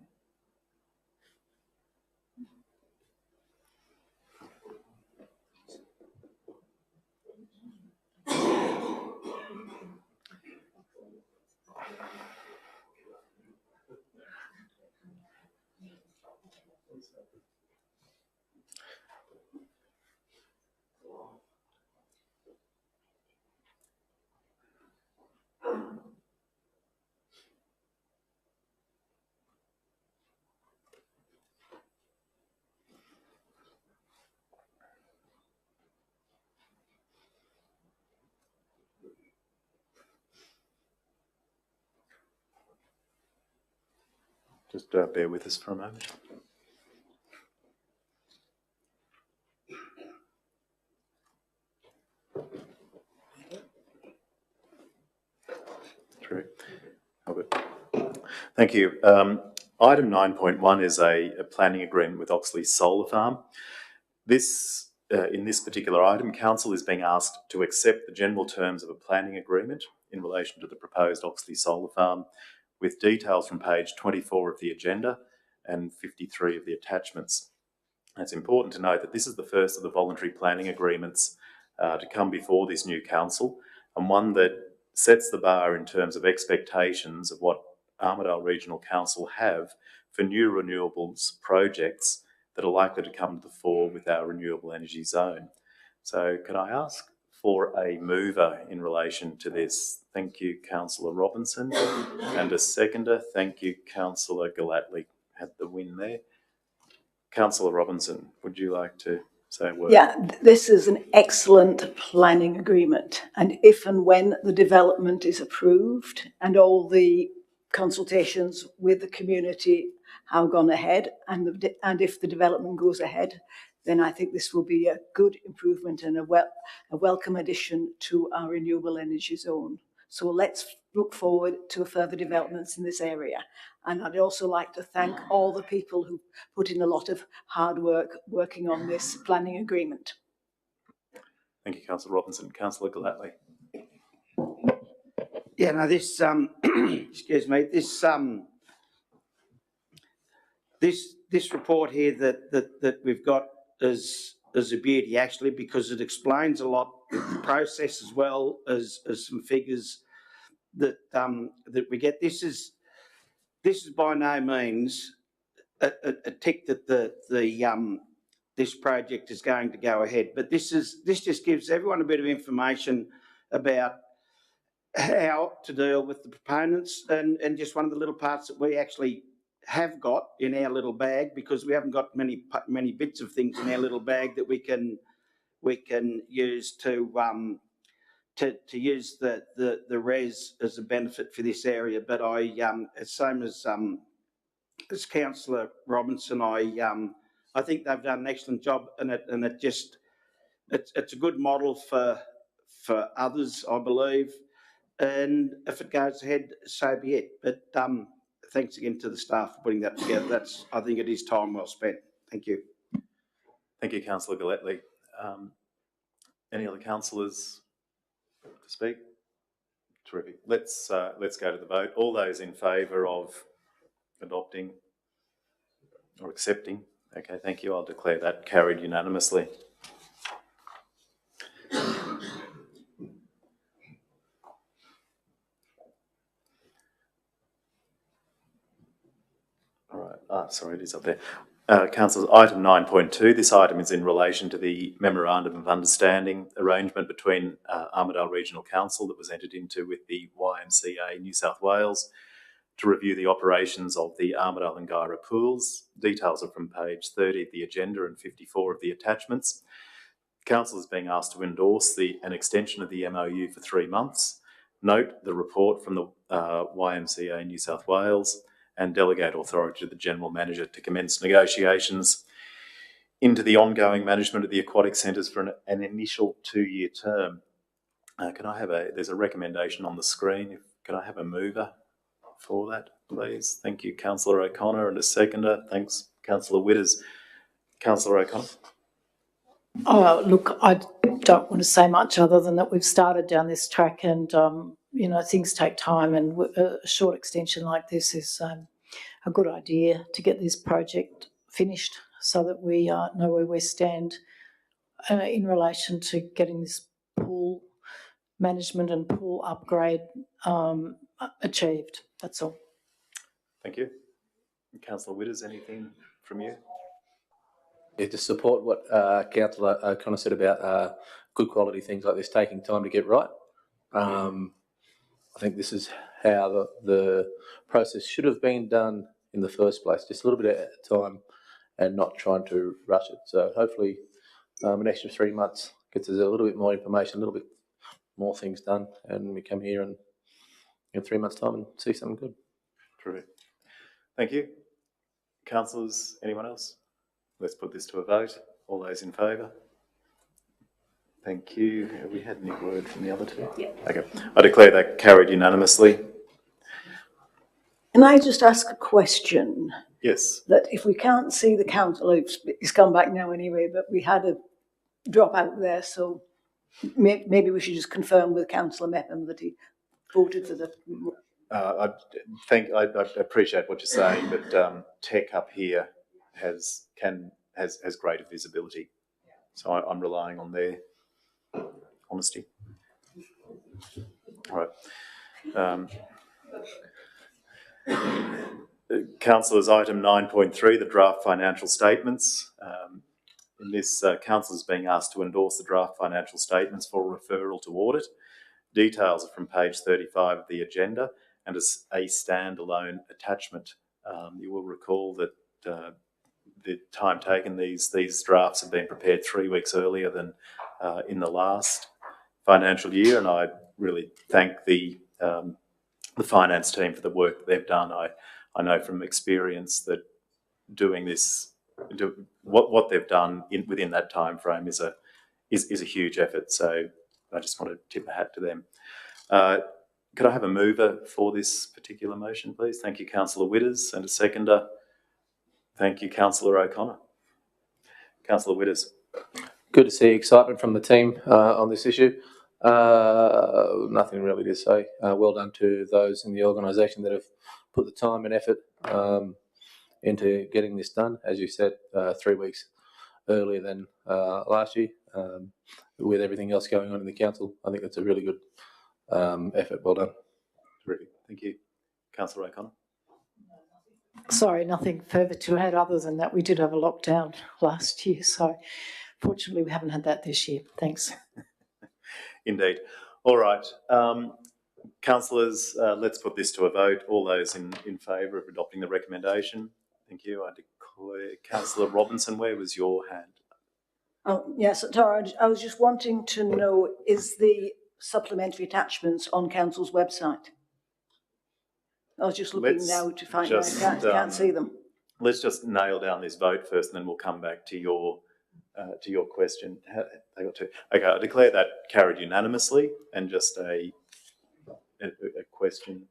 S1: Just bear with us for a moment. True. Albert. Thank you. Item 9.1 is a planning agreement with Oxley Solar Farm. This, in this particular item, Council is being asked to accept the general terms of a planning agreement in relation to the proposed Oxley Solar Farm, with details from page 24 of the agenda and 53 of the attachments. It's important to note that this is the first of the voluntary planning agreements to come before this new council, and one that sets the bar in terms of expectations of what Armidale Regional Council have for new renewables projects that are likely to come to the fore with our renewable energy zone. So can I ask for a mover in relation to this? Thank you, Councillor Robinson. And a seconder. Thank you, Councillor Gallatley. Had the win there. Councillor Robinson, would you like to say a word?
S7: Yeah, this is an excellent planning agreement. And if and when the development is approved and all the consultations with the community have gone ahead, and if the development goes ahead, then I think this will be a good improvement and a welcome addition to our renewable energy zone. So let's look forward to further developments in this area. And I'd also like to thank all the people who put in a lot of hard work working on this planning agreement.
S1: Thank you, Councillor Robinson. Councillor Gallatley.
S8: Yeah, no, this, excuse me, this report here that we've got is a beauty, actually, because it explains a lot of the process as well as some figures that we get. This is by no means a tick that this project is going to go ahead, but this just gives everyone a bit of information about how to deal with the proponents and just one of the little parts that we actually have got in our little bag, because we haven't got many bits of things in our little bag that we can use to use the res as a benefit for this area. But same as Councillor Robinson, I think they've done an excellent job, and it's a good model for others, I believe. And if it goes ahead, so be it. But thanks again to the staff for putting that together. I think it is time well spent. Thank you.
S1: Thank you, Councillor Gallatley. Any other councillors to speak? Terrific. Let's go to the vote. All those in favour of adopting or accepting? Okay, thank you. I'll declare that carried unanimously. All right. Sorry, it is up there. Councillors, item 9.2. This item is in relation to the Memorandum of Understanding arrangement between Armidale Regional Council that was entered into with the YMCA New South Wales to review the operations of the Armidale and Guyra pools. Details are from page 30 of the agenda and 54 of the attachments. Council is being asked to endorse an extension of the MOU for 3 months. Note the report from the YMCA New South Wales and delegate authority to the General Manager to commence negotiations into the ongoing management of the aquatic centres for an initial 2-year term. There's a recommendation on the screen. Can I have a mover for that, please? Thank you, Councillor O'Connor, and a seconder. Thanks, Councillor Witters. Councillor O'Connor.
S9: Oh, look, I don't want to say much other than that we've started down this track, and things take time, and a short extension like this is a good idea to get this project finished so that we know where we stand in relation to getting this pool management and pool upgrade achieved. That's all.
S1: Thank you. Councillor Witters, anything from you?
S6: Yeah, to support what Councillor O'Connor said about good quality things like this taking time to get right. I think this is how the process should have been done in the first place, just a little bit at a time and not trying to rush it. So hopefully an extra 3 months gets us a little bit more information, a little bit more things done, and we come here and in 3 months' time and see something good.
S1: Terrific. Thank you. Councillors, anyone else? Let's put this to a vote. All those in favour? Thank you. Have we had any word from the other two?
S7: Yeah.
S1: Okay. I declare that carried unanimously.
S7: Can I just ask a question?
S1: Yes.
S7: That if we can't see the councillor, he's come back now anyway, but we had a drop out there, so maybe we should just confirm with Councillor Mepham that he voted for the...
S1: I appreciate what you're saying, but tech up here has greater visibility, so I'm relying on their honesty. All right. Councillors, item 9.3, the draft financial statements. In this, council is being asked to endorse the draft financial statements for referral to audit. Details are from page 35 of the agenda and is a standalone attachment. You will recall that the time taken, these drafts have been prepared 3 weeks earlier than in the last financial year, and I really thank the finance team for the work that they've done. I know from experience that doing this, what they've done within that time frame is a huge effort. So I just want to tip a hat to them. Could I have a mover for this particular motion, please? Thank you, Councillor Witters, and a seconder. Thank you, Councillor O'Connor. Councillor Witters.
S6: Good to see excitement from the team on this issue. Nothing really to say. Well done to those in the organisation that have put the time and effort into getting this done. As you said, 3 weeks earlier than last year. With everything else going on in the council, I think that's a really good effort. Well done.
S1: Terrific. Thank you. Councillor O'Connor.
S9: Sorry, nothing further to add other than that we did have a lockdown last year, so fortunately we haven't had that this year. Thanks.
S1: Indeed. All right. Councillors, let's put this to a vote. All those in favour of adopting the recommendation? Thank you. I declare. Councillor Robinson, where was your hand?
S7: Oh, yes, Tara, I was just wanting to know, is the supplementary attachments on Council's website? I was just looking now to find out. I can't see them.
S1: Let's just nail down this vote first, and then we'll come back to your question. They got two. Okay, I declare that carried unanimously. And just a question,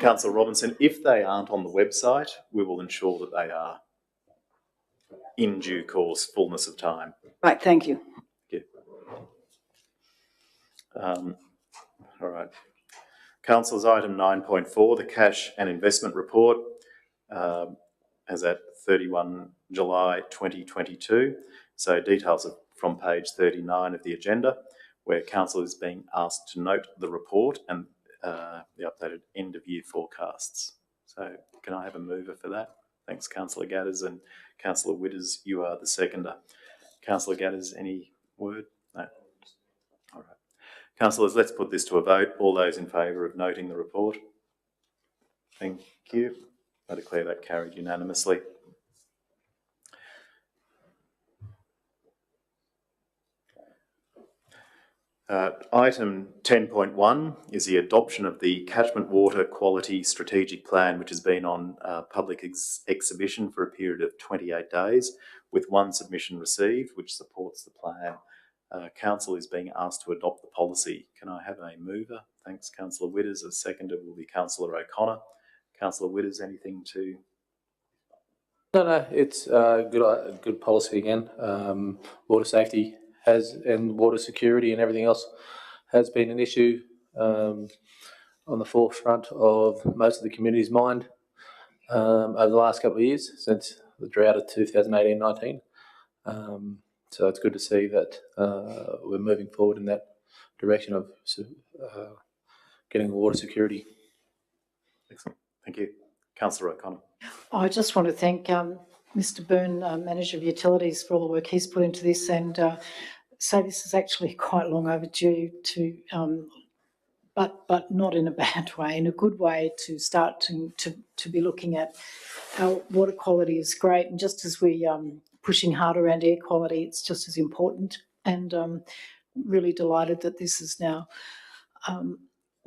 S1: Councillor Robinson, if they aren't on the website, we will ensure that they are in due course, fullness of time.
S7: Right, thank you.
S1: Thank you. All right. Councillors, item 9.4, the cash and investment report as at 31 July 2022. So details are from page 39 of the agenda, where council is being asked to note the report and the updated end of year forecasts. So can I have a mover for that? Thanks, Councillor Gadders, and Councillor Witters, you are the seconder. Councillor Gadders, any word? No. All right. Councillors, let's put this to a vote. All those in favour of noting the report? Thank you. I declare that carried unanimously. Item 10.1 is the adoption of the Catchment Water Quality Strategic Plan, which has been on public exhibition for a period of 28 days, with one submission received, which supports the plan. Council is being asked to adopt the policy. Can I have a mover? Thanks, Councillor Witters. A seconder will be Councillor O'Connor. Councillor Witters, anything to...
S6: No, it's good policy again. Water safety and water security and everything else has been an issue on the forefront of most of the community's mind over the last couple of years since the drought of 2018-19. So it's good to see that we're moving forward in that direction of getting water security.
S1: Excellent. Thank you. Councillor O'Connor.
S9: I just want to thank Mr. Byrne, Manager of Utilities, for all the work he's put into this, and so this is actually quite long overdue but not in a bad way, in a good way, to start to be looking at our water quality is great, and just as we pushing hard around air quality, it's just as important, and really delighted that this is now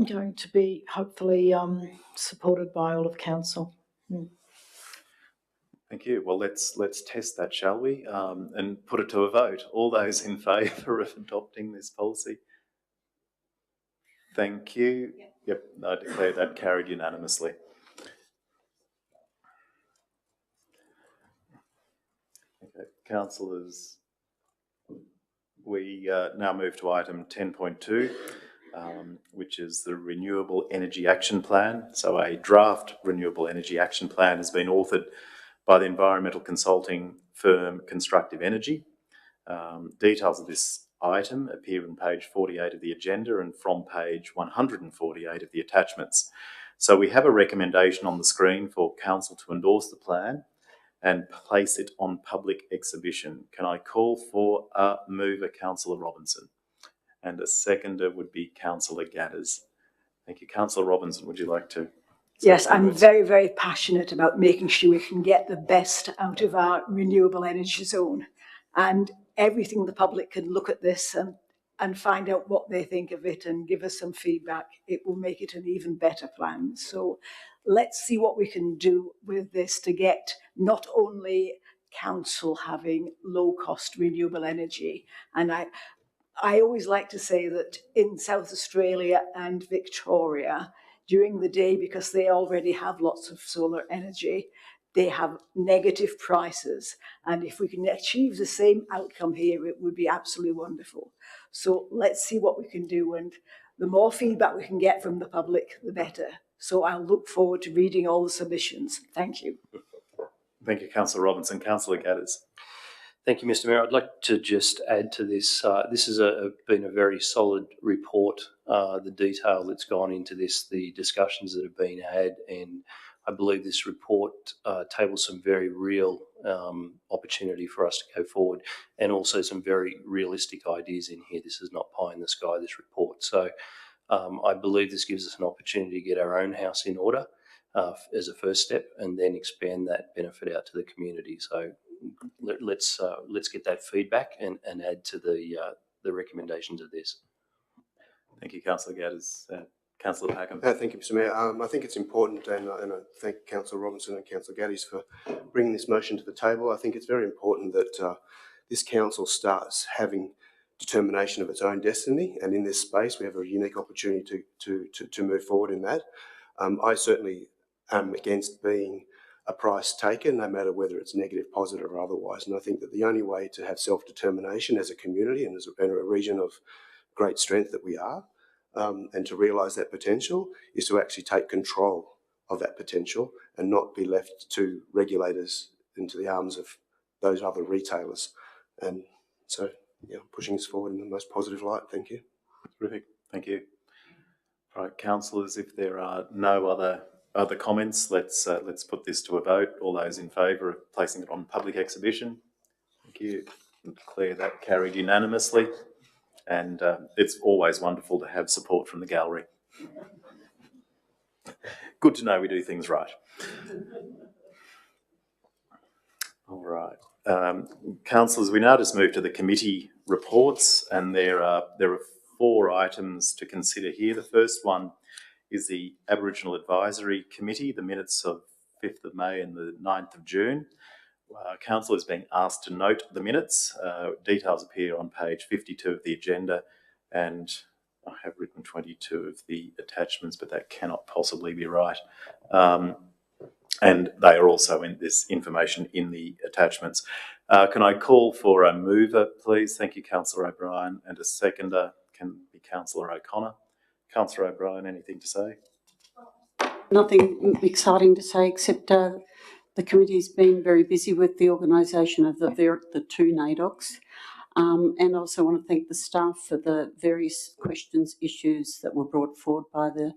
S9: going to be hopefully supported by all of council.
S1: Thank you. Well, let's test that, shall we? And put it to a vote. All those in favour of adopting this policy? Thank you. Yep, I declare that carried unanimously. Okay, councillors, we now move to item 10.2, which is the Renewable Energy Action Plan. So a draft Renewable Energy Action Plan has been authored by the environmental consulting firm Constructive Energy. Details of this item appear on page 48 of the agenda and from page 148 of the attachments. So we have a recommendation on the screen for council to endorse the plan and place it on public exhibition. Can I call for a mover, Councillor Robinson, and a seconder would be Councillor Gadders. Thank you. Councillor Robinson, would you like to?
S7: Yes, I'm very, very passionate about making sure we can get the best out of our renewable energy zone, and everything the public can look at this and find out what they think of it and give us some feedback. It will make it an even better plan. So let's see what we can do with this to get not only council having low cost renewable energy, and I always like to say that in South Australia and Victoria, during the day, because they already have lots of solar energy, they have negative prices. And if we can achieve the same outcome here, it would be absolutely wonderful. So let's see what we can do. And the more feedback we can get from the public, the better. So I'll look forward to reading all the submissions. Thank you.
S1: Thank you, Councillor Robinson. Councillor Gadders.
S5: Thank you, Mr. Mayor. I'd like to just add to this. This has been a very solid report. The detail that's gone into this, the discussions that have been had, and I believe this report tables some very real opportunity for us to go forward, and also some very realistic ideas in here. This is not pie in the sky, this report. So I believe this gives us an opportunity to get our own house in order as a first step, and then expand that benefit out to the community. So let's get that feedback and add to the recommendations of this.
S1: Thank you, Councillor Gadders. Councillor Packham.
S11: Thank you, Mr. Mayor. I think it's important, and I thank Councillor Robinson and Councillor Gadders for bringing this motion to the table. I think it's very important that this council starts having determination of its own destiny, and in this space we have a unique opportunity to move forward in that. I certainly am against being a price taker, no matter whether it's negative, positive or otherwise. And I think that the only way to have self-determination as a community and as a region of great strength that we are, and to realise that potential, is to actually take control of that potential and not be left to regulators into the arms of those other retailers. And so, yeah, pushing this forward in the most positive light. Thank you.
S1: Terrific. Thank you. All right, councillors, if there are no other comments, let's put this to a vote. All those in favour of placing it on public exhibition? Thank you. I declare that carried unanimously. And it's always wonderful to have support from the gallery. Good to know we do things right. All right. Councillors, we now just move to the committee reports, and there are 4 items to consider here. The first one is the Aboriginal Advisory Committee, the minutes of 5th of May and the 9th of June. Council is being asked to note the minutes. Details appear on page 52 of the agenda, and I have written 22 of the attachments, but that cannot possibly be right. And they are also in this information in the attachments. Can I call for a mover, please? Thank you, Councillor O'Brien, and a seconder can be Councillor O'Connor. Councillor O'Brien, anything to say?
S3: Nothing exciting to say, except the committee's been very busy with the organisation of the 2 NAIDOCs. And I also want to thank the staff for the various questions, issues that were brought forward by the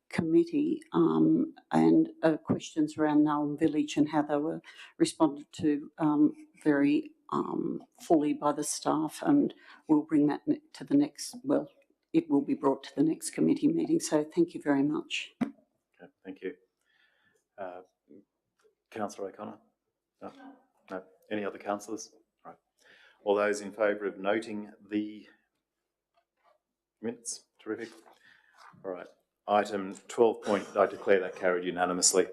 S3: committee, and questions around Narwhal Village and how they were responded to very fully by the staff, and we'll bring that to the next, well, it will be brought to the next committee meeting. So thank you very much.
S1: Okay, thank you. Councillor O'Connor? No? No? Any other councillors? Right. All those in favour of noting the minutes? Terrific. All right. Item 12. I declare that carried unanimously.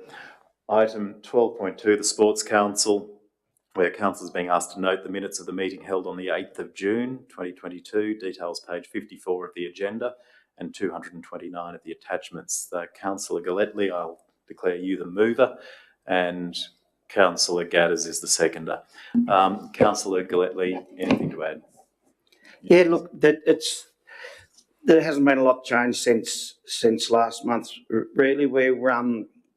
S1: Item 12.2, the Sports Council, where council is being asked to note the minutes of the meeting held on the 8th of June 2022. Details page 54 of the agenda, and 229 of the attachments. Councillor Galletley, I'll declare you the mover, and Councillor Gadders is the seconder. Councillor Galletley, anything to add?
S8: Yeah, look, there hasn't been a lot changed since last month. Really, we've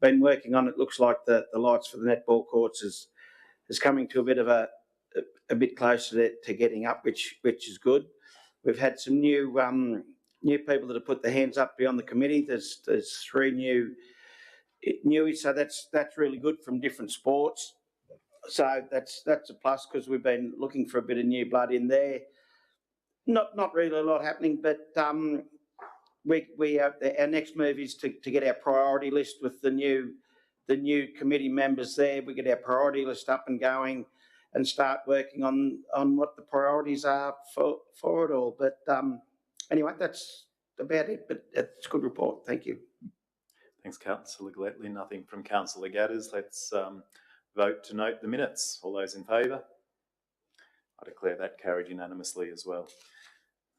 S8: been working on it. Looks like the lights for the netball courts is coming to a bit closer to getting up, which is good. We've had some new people that have put their hands up beyond the committee. There's 3 newies, so that's really good from different sports. So that's a plus, because we've been looking for a bit of new blood in there. Not really a lot happening, but our next move is to get our priority list with the new committee members there. We get our priority list up and going, and start working on what the priorities are for it all. But anyway, that's about it. But it's a good report. Thank you.
S1: Thanks, Councillor Galletley. Nothing from Councillor Gadders. Let's vote to note the minutes. All those in favour? I declare that carried unanimously as well.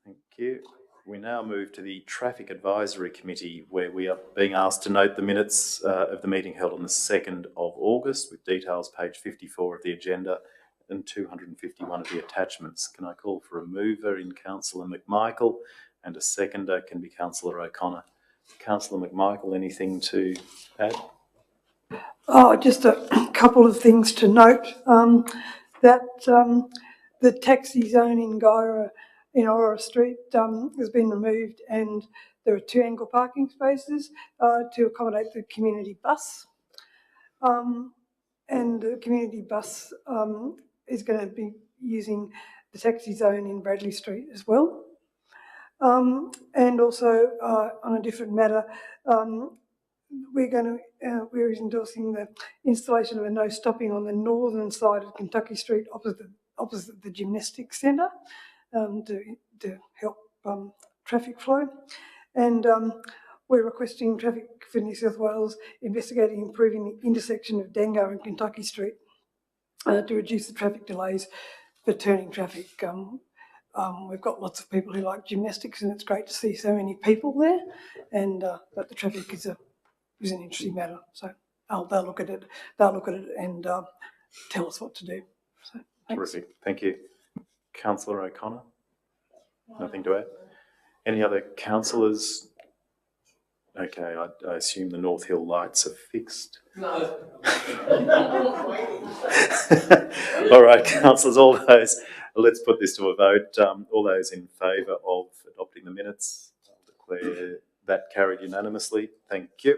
S1: Thank you. We now move to the Traffic Advisory Committee, where we are being asked to note the minutes of the meeting held on the 2nd of August, with details page 54 of the agenda and 251 of the attachments. Can I call for a mover in Councillor McMichael, and a seconder can be Councillor O'Connor. Councillor McMichael, anything to add?
S2: Just a couple of things to note. That the taxi zone in Guyra in Aurora Street has been removed, and there are 2 angle parking spaces to accommodate the community bus. And the community bus is going to be using the taxi zone in Bradley Street as well. And also, on a different matter, we're endorsing the installation of a no stopping on the northern side of Kentucky Street, opposite the gymnastics centre, to help traffic flow. And we're requesting Traffic for New South Wales investigating improving the intersection of Dango and Kentucky Street to reduce the traffic delays for turning traffic. We've got lots of people who like gymnastics, and it's great to see so many people there. And but the traffic is an interesting matter. So they'll look at it. And tell us what to do. So, thanks.
S1: Terrific. Thank you. Councillor O'Connor? Nothing to add? Any other councillors? Okay, I assume the North Hill lights are fixed. No. All right, councillors, let's put this to a vote. All those in favour of adopting the minutes, I'll declare that carried unanimously. Thank you.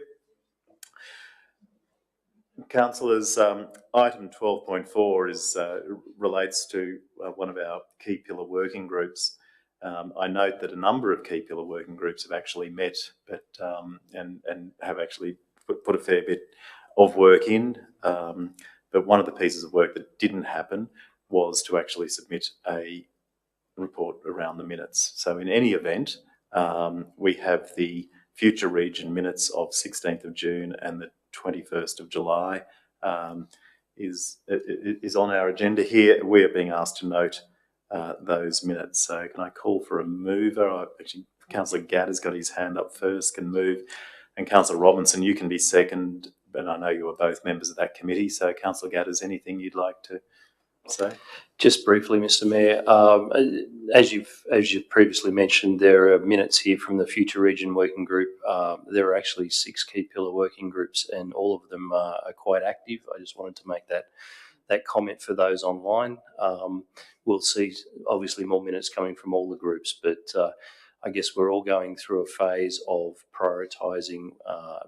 S1: Councillors, item 12.4 relates to one of our key pillar working groups. I note that a number of key pillar working groups have actually met, but and have actually put a fair bit of work in. But one of the pieces of work that didn't happen was to actually submit a report around the minutes. So in any event, we have the future region minutes of 16th of June and the 21st of July is on our agenda here. We are being asked to note those minutes. So can I call for a mover? Actually, Councillor Gadd has got his hand up first, can move. And Councillor Robinson, you can be second, but I know you are both members of that committee. So Councillor Gadd, is anything you'd like to say?
S5: Just briefly, Mr. Mayor, as you've previously mentioned, there are minutes here from the Future Region Working Group. There are actually 6 key pillar working groups, and all of them are quite active. I just wanted to make that comment for those online. We'll see obviously more minutes coming from all the groups, but I guess we're all going through a phase of prioritising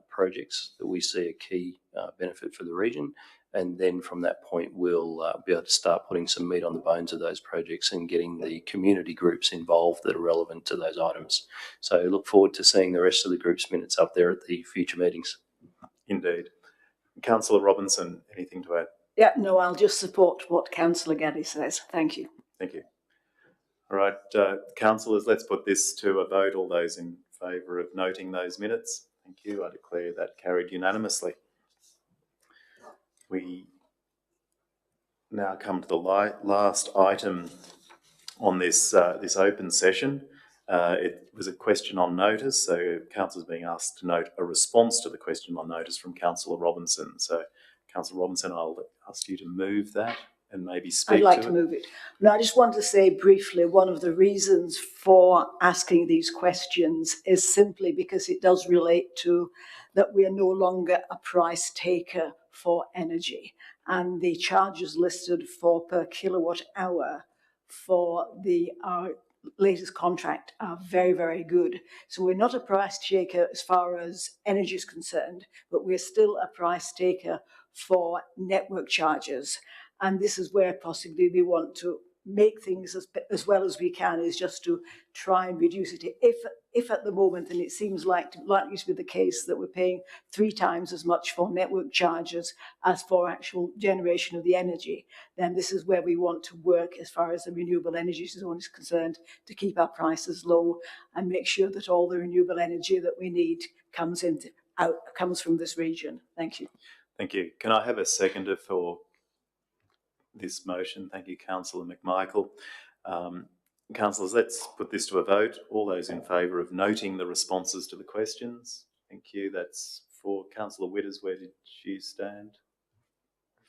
S5: projects that we see a key benefit for the region. And then from that point, we'll be able to start putting some meat on the bones of those projects and getting the community groups involved that are relevant to those items. So look forward to seeing the rest of the group's minutes up there at the future meetings. Indeed.
S1: Councillor Robinson, anything to add?
S7: Yeah, no, I'll just support what Councillor Gaddy says. Thank you.
S1: Thank you. All right, councillors, let's put this to a vote. All those in favour of noting those minutes? Thank you. I declare that carried unanimously. We now come to the last item on this open session, It was a question on notice, so council is being asked to note a response to the question on notice from Councillor Robinson. So, Councillor Robinson, I'll ask you to move that and maybe speak
S7: I'd like
S1: to
S7: to
S1: it.
S7: move it. Now, I just want to say briefly, one of the reasons for asking these questions is simply because it does relate to that we are no longer a price taker for energy. And the charges listed for per kilowatt hour for our latest contract are very, very good. So we're not a price taker as far as energy is concerned, but we're still a price taker for network charges. And this is where possibly we want to make things as well as we can, is just to try and reduce it. If at the moment, and it seems likely to be the case, that we're paying 3 times as much for network charges as for actual generation of the energy, then this is where we want to work as far as the renewable energy zone is concerned, to keep our prices low and make sure that all the renewable energy that we need comes from this region. Thank you.
S1: Thank you. Can I have a seconder for this motion? Thank you, Councillor McMichael. Councillors, let's put this to a vote. All those in favour of noting the responses to the questions? Thank you. That's for Councillor Witters. Where did you stand?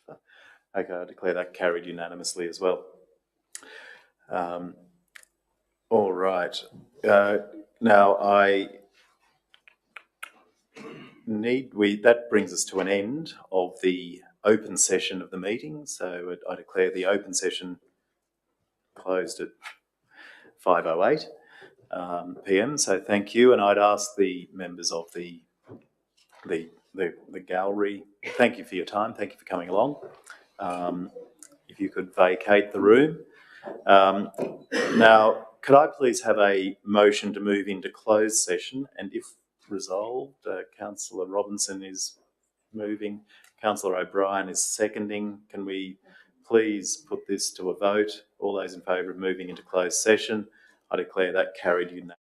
S1: Okay, I declare that carried unanimously as well. All right. Now that brings us to an end of the open session of the meeting. So I declare the open session closed at 5:08 p.m. So thank you, and I'd ask the members of the gallery, thank you for your time. Thank you for coming along. If you could vacate the room. Now, could I please have a motion to move into closed session? And if resolved, Councillor Robinson is moving, Councillor O'Brien is seconding. Can we please put this to a vote? All those in favour of moving into closed session? I declare that carried unanimously.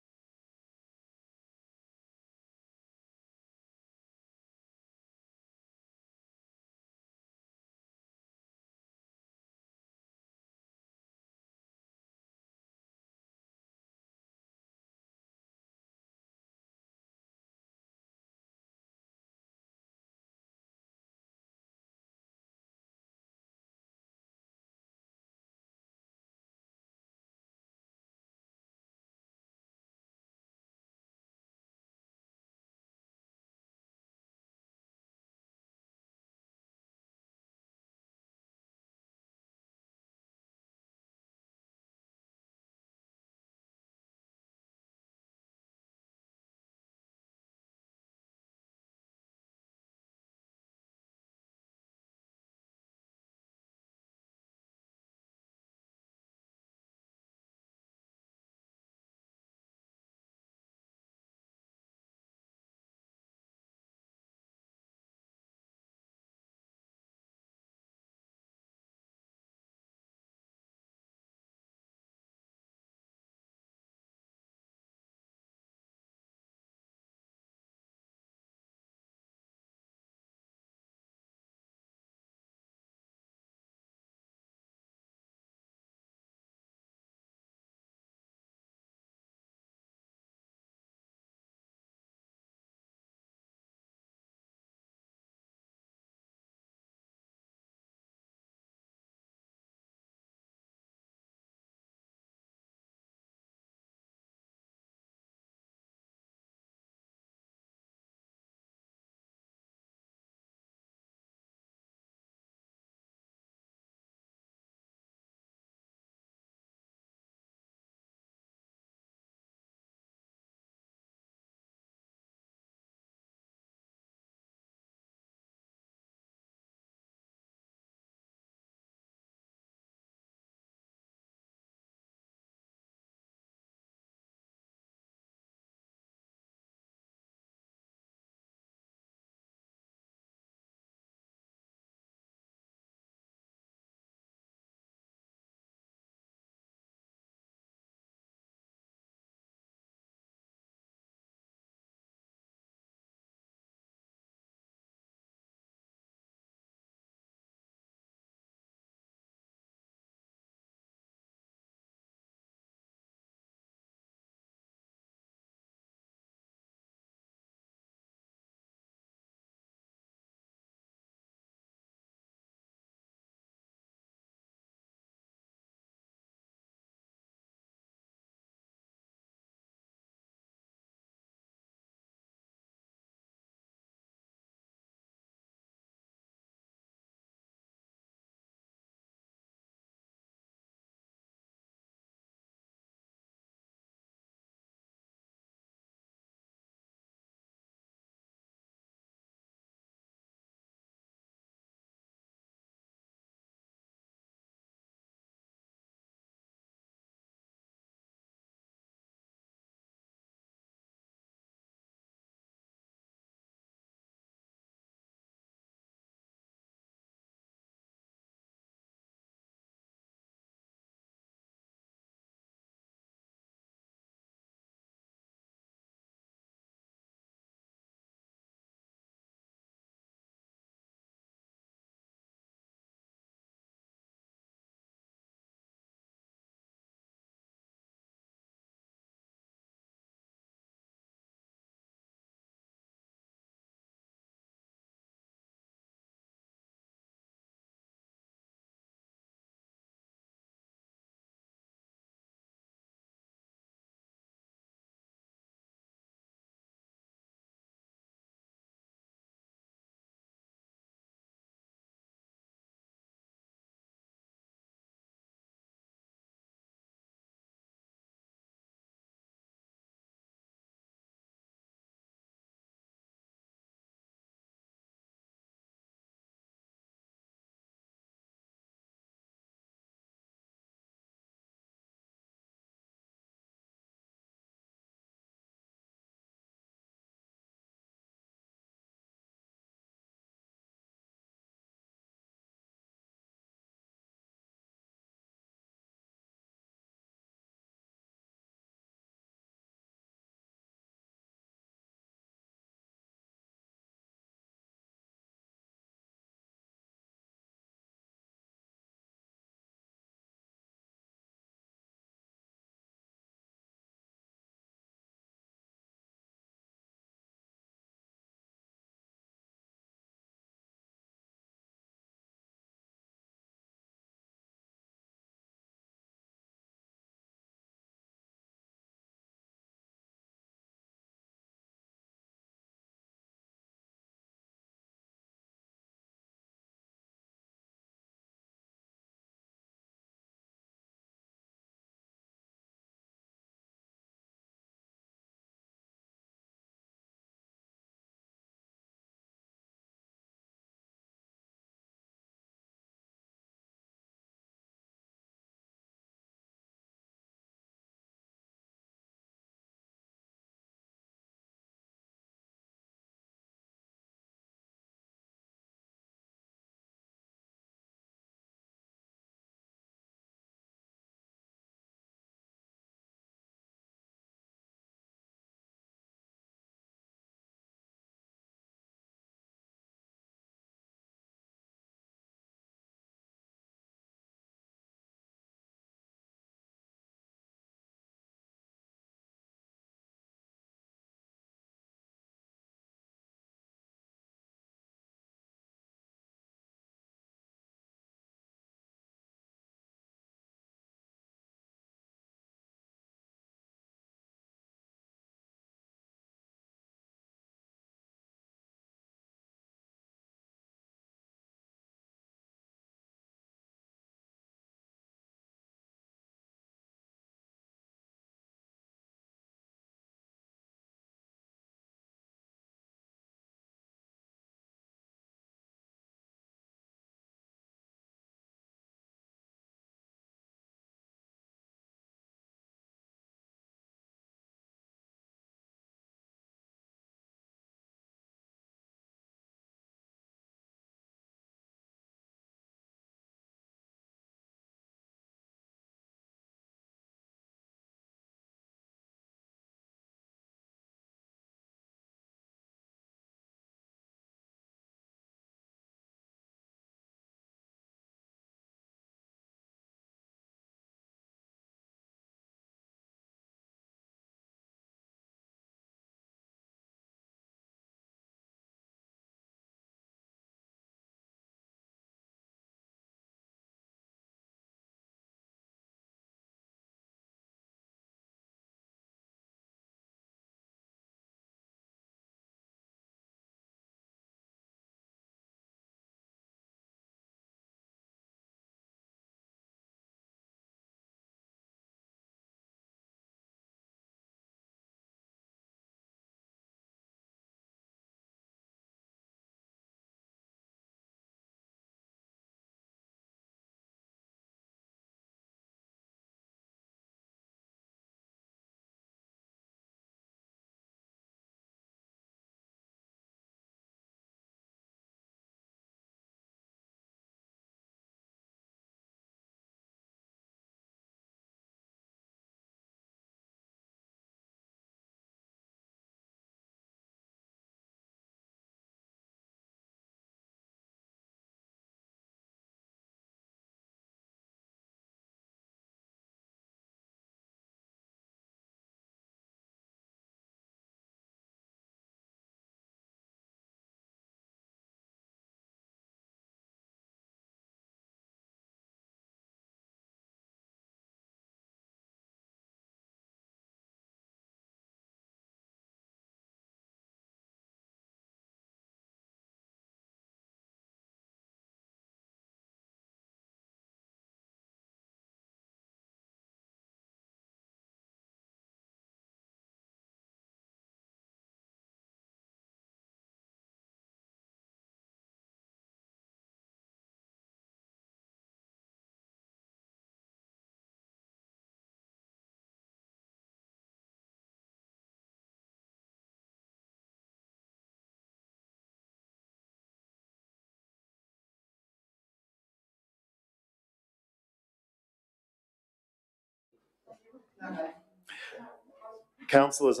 S1: Councillors,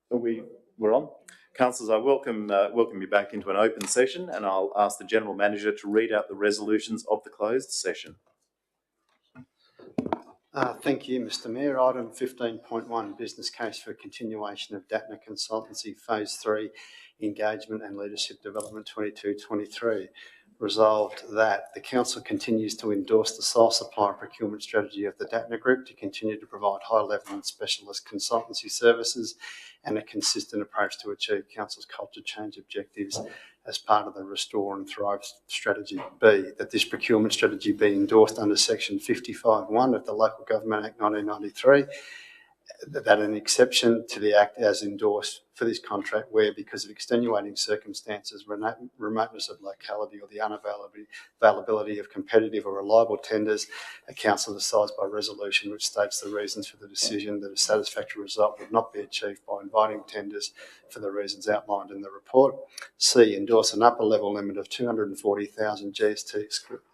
S1: we're on. Councillors, I welcome you back into an open session, and I'll ask the General Manager to read out the resolutions of the closed session.
S4: Thank you, Mr Mayor. Item 15.1, business case for continuation of DATNA Consultancy Phase 3 Engagement and Leadership Development 22-23. Resolved that the Council continues to endorse the sole supplier procurement strategy of the DATNA Group to continue to provide high-level and specialist consultancy services and a consistent approach to achieve Council's culture change objectives as part of the Restore and Thrive strategy. B, that this procurement strategy be endorsed under section 55(1) of the Local Government Act 1993, that an exception to the Act as endorsed for this contract where, because of extenuating circumstances, remoteness of locality or the unavailability of competitive or reliable tenders, a council decides by resolution which states the reasons for the decision that a satisfactory result would not be achieved by inviting tenders for the reasons outlined in the report. C, endorse an upper level limit of 240,000 GST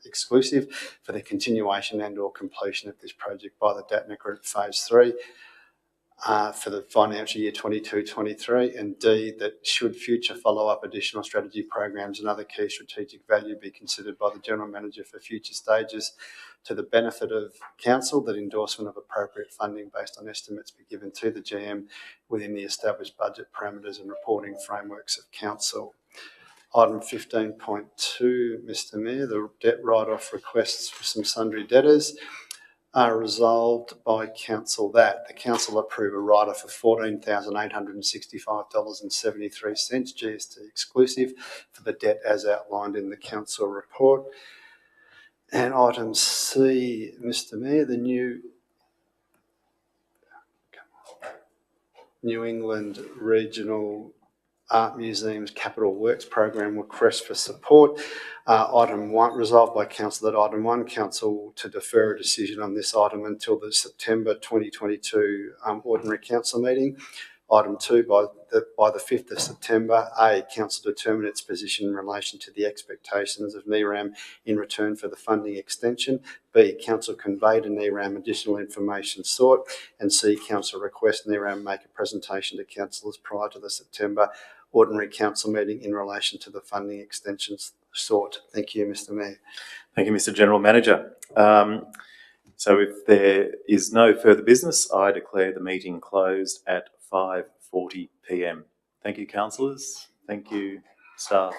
S4: exclusive for the continuation and or completion of this project by the DATNA Group Phase 3 for the financial year 22-23, and D, that should future follow-up additional strategy programs and other key strategic value be considered by the General Manager for future stages to the benefit of Council, that endorsement of appropriate funding based on estimates be given to the GM within the established budget parameters and reporting frameworks of Council. Item 15.2, Mr Mayor, the debt write-off requests for some sundry debtors are resolved by Council that the Council approve a write-off of $14,865.73 GST exclusive for the debt as outlined in the Council report. And item C, Mr Mayor, the New England Regional Art Museum's Capital Works Program request for support. Item 1, resolved by Council that item 1, Council to defer a decision on this item until the September 2022 Ordinary Council meeting. Item 2, by the 5th of September, A, Council determine its position in relation to the expectations of NERAM in return for the funding extension. B, Council convey to NERAM additional information sought. And C, Council request NERAM make a presentation to councillors prior to the September Ordinary Council meeting in relation to the funding extensions sought. Thank you, Mr Mayor.
S1: Thank you, Mr General Manager. So if there is no further business, I declare the meeting closed at 5:40 p.m. Thank you, councillors. Thank you, staff.